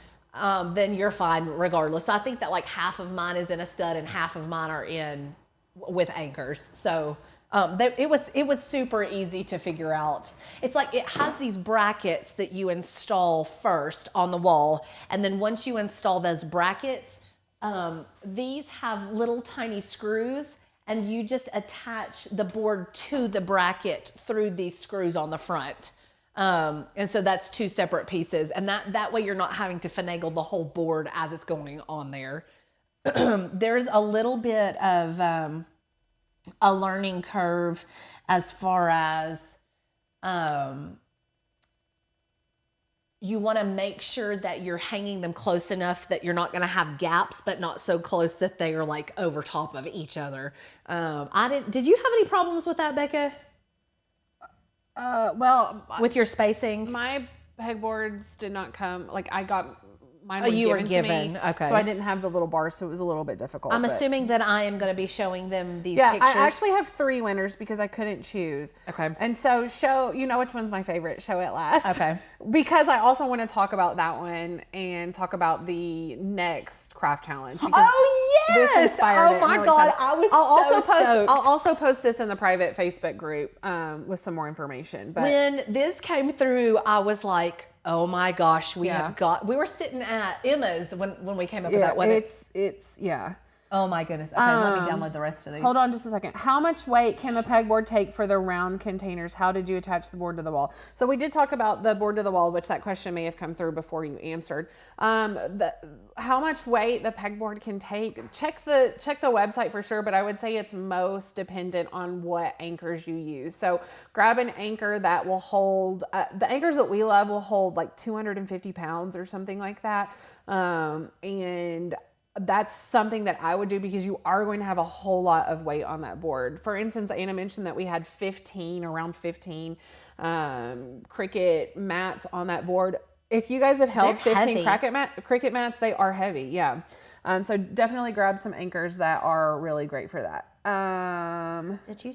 then you're fine regardless. So I think that like half of mine is in a stud and half of mine are in with anchors. So it was super easy to figure out. It's like it has these brackets that you install first on the wall, and then once you install those brackets, these have little tiny screws, and you just attach the board to the bracket through these screws on the front. And so that's two separate pieces, and that way you're not having to finagle the whole board as it's going on there. There's a little bit of a learning curve as far as you want to make sure that you're hanging them close enough that you're not going to have gaps, but not so close that they are like over top of each other. Did you have any problems with that, Becca? Well, With your spacing? my pegboards did not come, like I got mine Oh, were you were given to me, given, okay. so I didn't have the little bar, so it was a little bit difficult. I'm but- assuming that I am going to be showing them these Yeah, pictures. I actually have 3 winners because I couldn't choose. Okay. And so you know which one's my favorite, show it last. Okay. Because I also want to talk about that one and talk about the next craft challenge. because Oh, yes! This inspired Oh, it. my I'm really God, excited. I was I'll so stoked. I'll also post this in the private Facebook group with some more information. But When this came through, I was like, oh my gosh, we Yeah. were sitting at Emma's when we came up with that one. it's yeah. Oh my goodness. Okay, let me download the rest of these. Hold on just a second. How much weight can the pegboard take for the round containers? How did you attach the board to the wall? So we did talk about the board to the wall, which that question may have come through before you answered. How much weight the pegboard can take? Check the website for sure, but I would say it's most dependent on what anchors you use. So grab an anchor that will hold, the anchors that we love will hold like 250 pounds or something like that. And that's something that I would do because you are going to have a whole lot of weight on that board. For instance, Anna mentioned that we had around 15 Cricut mats on that board. If you guys have held They're 15 heavy. Cricut mats, they are heavy. Yeah. So definitely grab some anchors that are really great for that. Did you?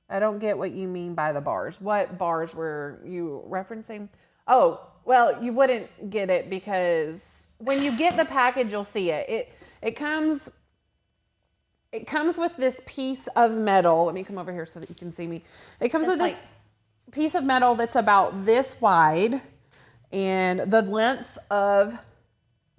I don't get what you mean by the bars. What bars were you referencing? Oh, well, you wouldn't get it because when you get the package, you'll see it. It comes with this piece of metal. Let me come over here so that you can see me. It comes with this piece of metal that's about this wide and the length of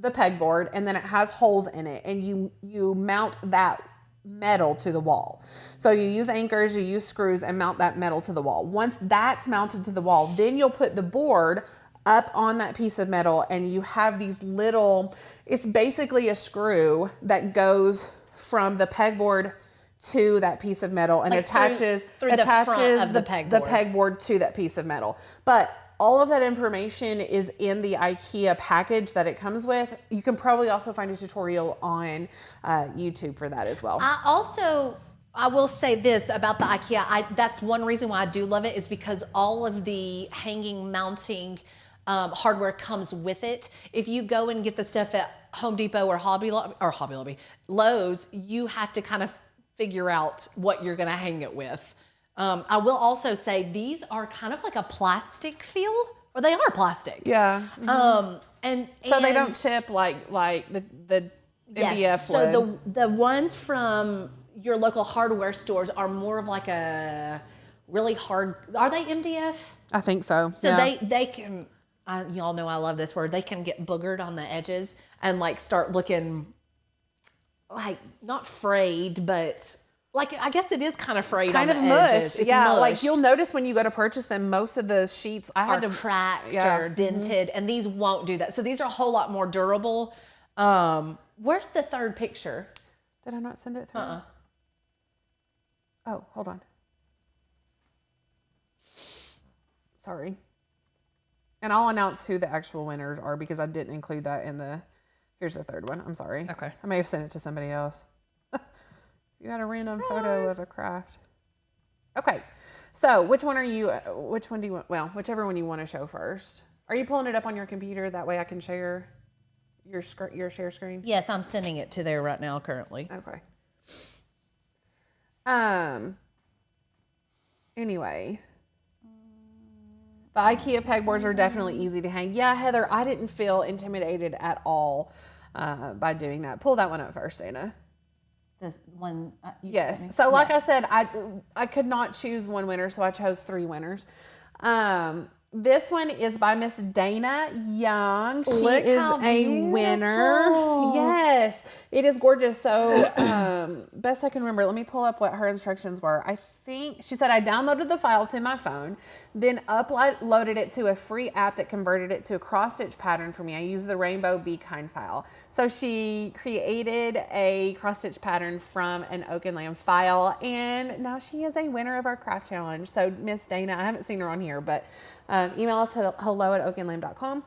the pegboard, and then it has holes in it, and you mount that metal to the wall. So you use anchors, you use screws, and mount that metal to the wall. Once that's mounted to the wall, then you'll put the board up on that piece of metal, and you have these little, it's basically a screw that goes from the pegboard to that piece of metal and Like attaches through the front of the the pegboard. pegboard to that piece of metal. But all of that information is in the IKEA package that it comes with. You can probably also find a tutorial on YouTube for that as well. I will say this about the IKEA. That's one reason why I do love it, is because all of the hanging, mounting hardware comes with it. If you go and get the stuff at Home Depot or Hobby Lobby, Lowe's, you have to kind of figure out what you're going to hang it with. I will also say these are kind of like a plastic feel, or they are plastic. Yeah. And So they don't chip like the MDF yes. would. So the ones from your local hardware stores are more of like a really hard. Are they MDF? I think so. So yeah. they can. Y'all know I love this word. They can get boogered on the edges and like start looking like not frayed, but like I guess it is kind of frayed. kind on of the mushed. edges. It's Yeah, like mushed. you'll notice when you go to purchase them, most of the sheets I had are to cracked yeah. or dented, and these won't do that. So these are a whole lot more durable. Where's the third picture? Did I not send it through? Oh, hold on. Sorry. And I'll announce who the actual winners are because I didn't include that in the. Here's the third one. I'm sorry. Okay. I may have sent it to somebody else. You had a random photo of a craft. Okay. So which one do you want? Well, whichever one you want to show first. Are you pulling it up on your computer? That way I can share your share screen? Yes, I'm sending it to there right now currently. Okay. Anyway, the IKEA pegboards are definitely easy to hang. Yeah, Heather, I didn't feel intimidated at all by doing that. Pull that one up first, Anna. This one. Yes. So like I said, I could not choose one winner, so I chose 3 winners. This one is by Miss Dana Young. She Look is how a winner. beautiful. Yes, it is gorgeous. So best I can remember, let me pull up what her instructions were. I think she said I downloaded the file to my phone, then uploaded it to a free app that converted it to a cross stitch pattern for me. I used the Rainbow Be Kind file. So she created a cross stitch pattern from an Oak and Lamb file, and now she is a winner of our craft challenge. So Miss Dana, I haven't seen her on here, but email us at hello@oakandlamb.com.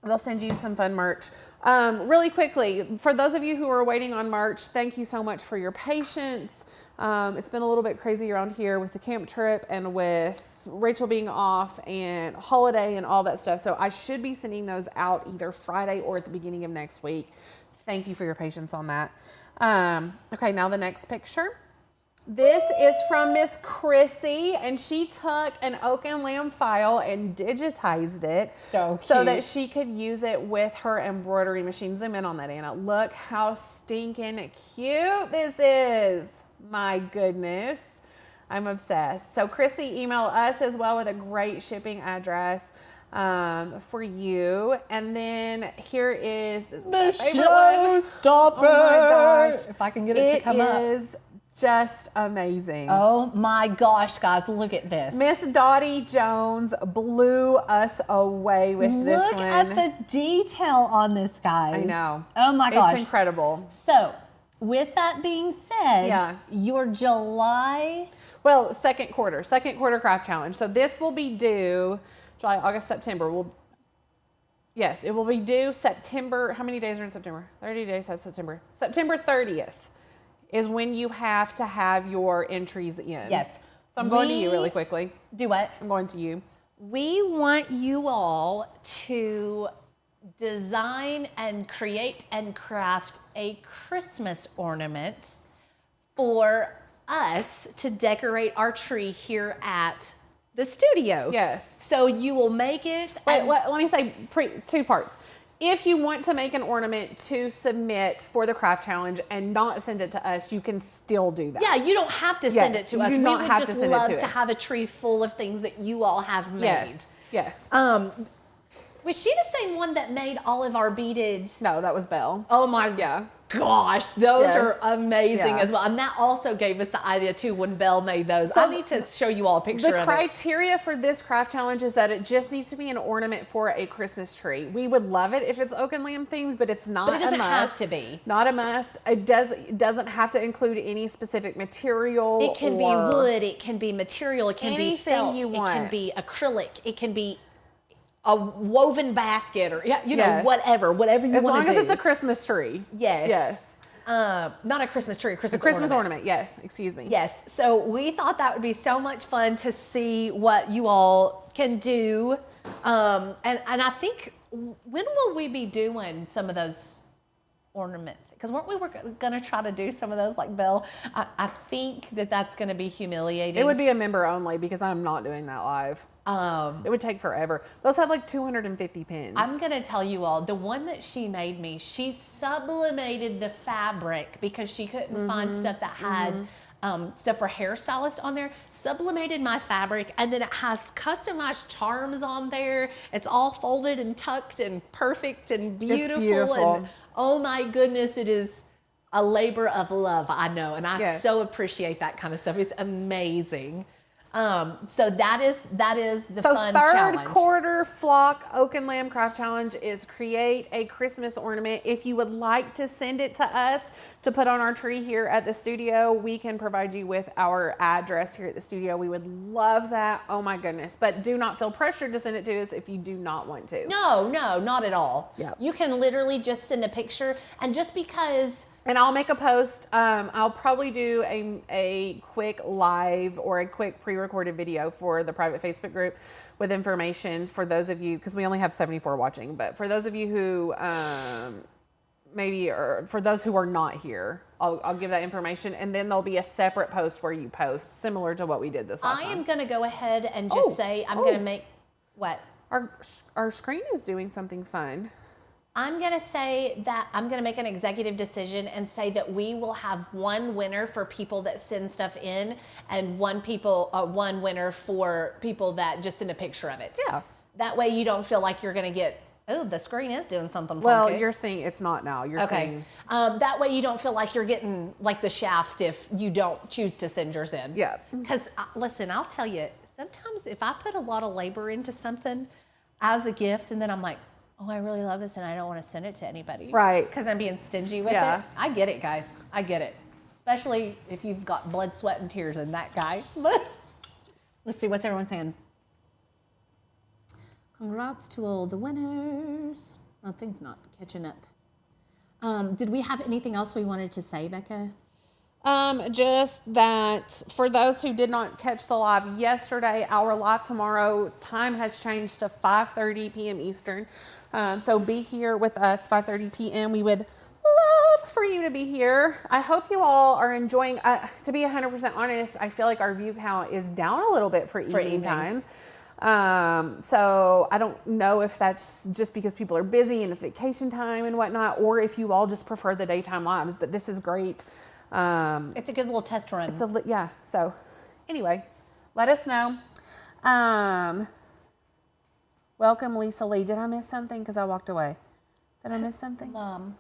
They'll send you some fun merch. Really quickly, for those of you who are waiting on merch, thank you so much for your patience. It's been a little bit crazy around here with the camp trip and with Rachel being off and holiday and all that stuff. So I should be sending those out either Friday or at the beginning of next week. Thank you for your patience on that. Okay, now the next picture. This is from Miss Chrissy, and she took an Oak and Lamb file and digitized it So that cute. she could use it with her embroidery machine. Zoom in on that, Anna. Look how stinking cute this is. My goodness. I'm obsessed. So Chrissy, email us as well with a great shipping address for you. And then here is this is my favorite one. Stopper. Oh my picture if I can get it to come up. It is just amazing. Oh my gosh, guys, look at this. Miss Dottie Jones blew us away with this Look one. at the detail on this, guys. I know. Oh my gosh. It's incredible. So, with that being said, Yeah. your July. Well, second quarter craft challenge. So this will be due July, August, September. Yes, it will be due September. How many days are in September? 30 days of September. September 30th is when you have to have your entries in. Yes. So I'm going to you really quickly. Do what? I'm going to you. We want you all to design and create and craft a Christmas ornament for us to decorate our tree here at the studio. Yes. So you will make it. Wait, and- let me say two parts. If you want to make an ornament to submit for the craft challenge and not send it to us, you can still do that. Yeah, you don't have to send it Yes, to you us. do We not would have to just send it love to to us. have a tree full of things that you all have made. Yes. Yes. Was she the same one that made all of our beaded? No, that was Belle. Oh my Yeah. gosh, those Yes. are amazing Yeah. as well. And that also gave us the idea too when Belle made those. So I need to show you all a picture The of it. criteria for this craft challenge is that it just needs to be an ornament for a Christmas tree. We would love it if it's oak and lamb themed, but it's not But it doesn't a must. have to be. Not a must. It doesn't have to include any specific material. It can be or wood, it can be material, it can be anything felt, you it can want. be acrylic, it can be a woven basket or you know Yes. whatever you want to do. As long as it's a Christmas tree. Yes. Yes. Not a Christmas tree, a Christmas, A Christmas ornament. Yes. Excuse me. Yes. So we thought that would be so much fun to see what you all can do. And I think, when will we be doing some of those ornaments? Because weren't we going to try to do some of those like Belle? I think that's going to be humiliating. It would be a member only because I'm not doing that live. It would take forever. Those have like 250 pins. I'm going to tell you all, the one that she made me, she sublimated the fabric because she couldn't find stuff that had stuff for hairstylist on there, sublimated my fabric, and then it has customized charms on there. It's all folded and tucked and perfect and beautiful. beautiful. And oh my goodness, it is a labor of love, I know. And I Yes. so appreciate that kind of stuff. It's amazing. So that is the So fun third challenge. quarter flock oak and lamb craft challenge is create a Christmas ornament. If you would like to send it to us to put on our tree here at the studio, we can provide you with our address here at the studio. We would love that. Oh my goodness. But do not feel pressured to send it to us if you do not want to. No, not at all. Yeah. You can literally just send a picture, and just because And I'll make a post. I'll probably do a quick live or a quick pre-recorded video for the private Facebook group with information for those of you, because we only have 74 watching, but for those of you who maybe, or for those who are not here, I'll give that information, and then there'll be a separate post where you post, similar to what we did this last I time. am going to go ahead and just say I'm going to make what? Our screen is doing something fun. I'm going to say that I'm going to make an executive decision and say that we will have one winner for people that send stuff in, and one winner for people that just send a picture of it. Yeah. That way you don't feel like you're going to get, oh, the screen is doing something Well, funky. you're seeing it's not now. You're Okay. seeing. That way you don't feel like you're getting like the shaft if you don't choose to send yours in. Yeah. Because listen, I'll tell you, sometimes if I put a lot of labor into something as a gift and then I'm like, oh, I really love this and I don't want to send it to anybody. Right. Because I'm being stingy with Yeah. it. I get it, guys. I get it. Especially if you've got blood, sweat, and tears in that guy. Let's see, what's everyone saying? Congrats to all the winners. Oh, things not catching up. Did we have anything else we wanted to say, Becca? Just that for those who did not catch the live yesterday, our live tomorrow time has changed to 5:30 p.m. Eastern. So be here with us 5:30 p.m. We would love for you to be here. I hope you all are enjoying. To be 100% honest, I feel like our view count is down a little bit for evening evenings. times. So I don't know if that's just because people are busy and it's vacation time and whatnot, or if you all just prefer the daytime lives. But this is great. It's a good little test run. Yeah. So anyway, let us know. Welcome, Lisa Lee. Did I miss something? Because I walked away. Did I miss something? Mom.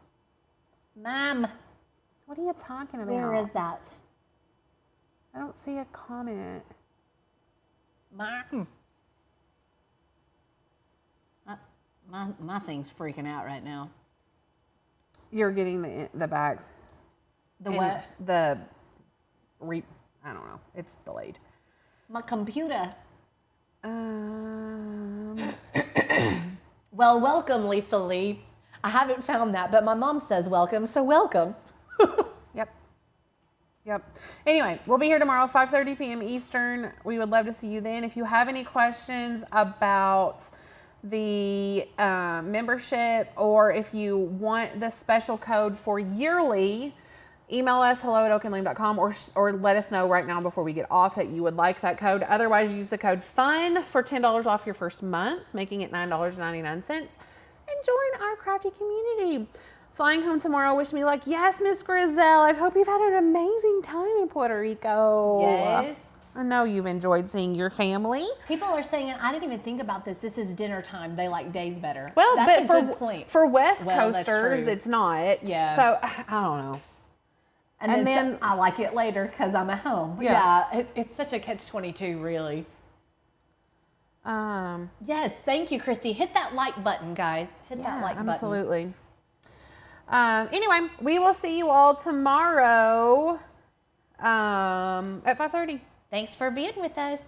What are you talking about? Where is that? I don't see a comment. My thing's freaking out right now. You're getting the bags. The And what? I don't know. It's delayed. My computer. Well, welcome, Lisa Lee. I haven't found that, but my mom says welcome, so welcome. Yep. Anyway, we'll be here tomorrow, 5:30 p.m. Eastern. We would love to see you then. If you have any questions about the membership, or if you want the special code for yearly, email us hello@oakandloom.com, or let us know right now before we get off that you would like that code. Otherwise, use the code FUN for $10 off your first month, making it $9.99. And join our crafty community. Flying home tomorrow, wish me luck. Yes, Miss Grizel. I hope you've had an amazing time in Puerto Rico. Yes. I know you've enjoyed seeing your family. People are saying, I didn't even think about this. This is dinner time. They like days better. Well, that's but a good point. for West Well, that's Coasters, true. it's not. Yeah. So I don't know. And then I like it later because I'm at home. Yeah. It's such a catch-22, really. Um, Yes, thank you, Christy. Hit that like button, guys. Hit that like button. absolutely. Anyway, we will see you all tomorrow at 5:30. Thanks for being with us.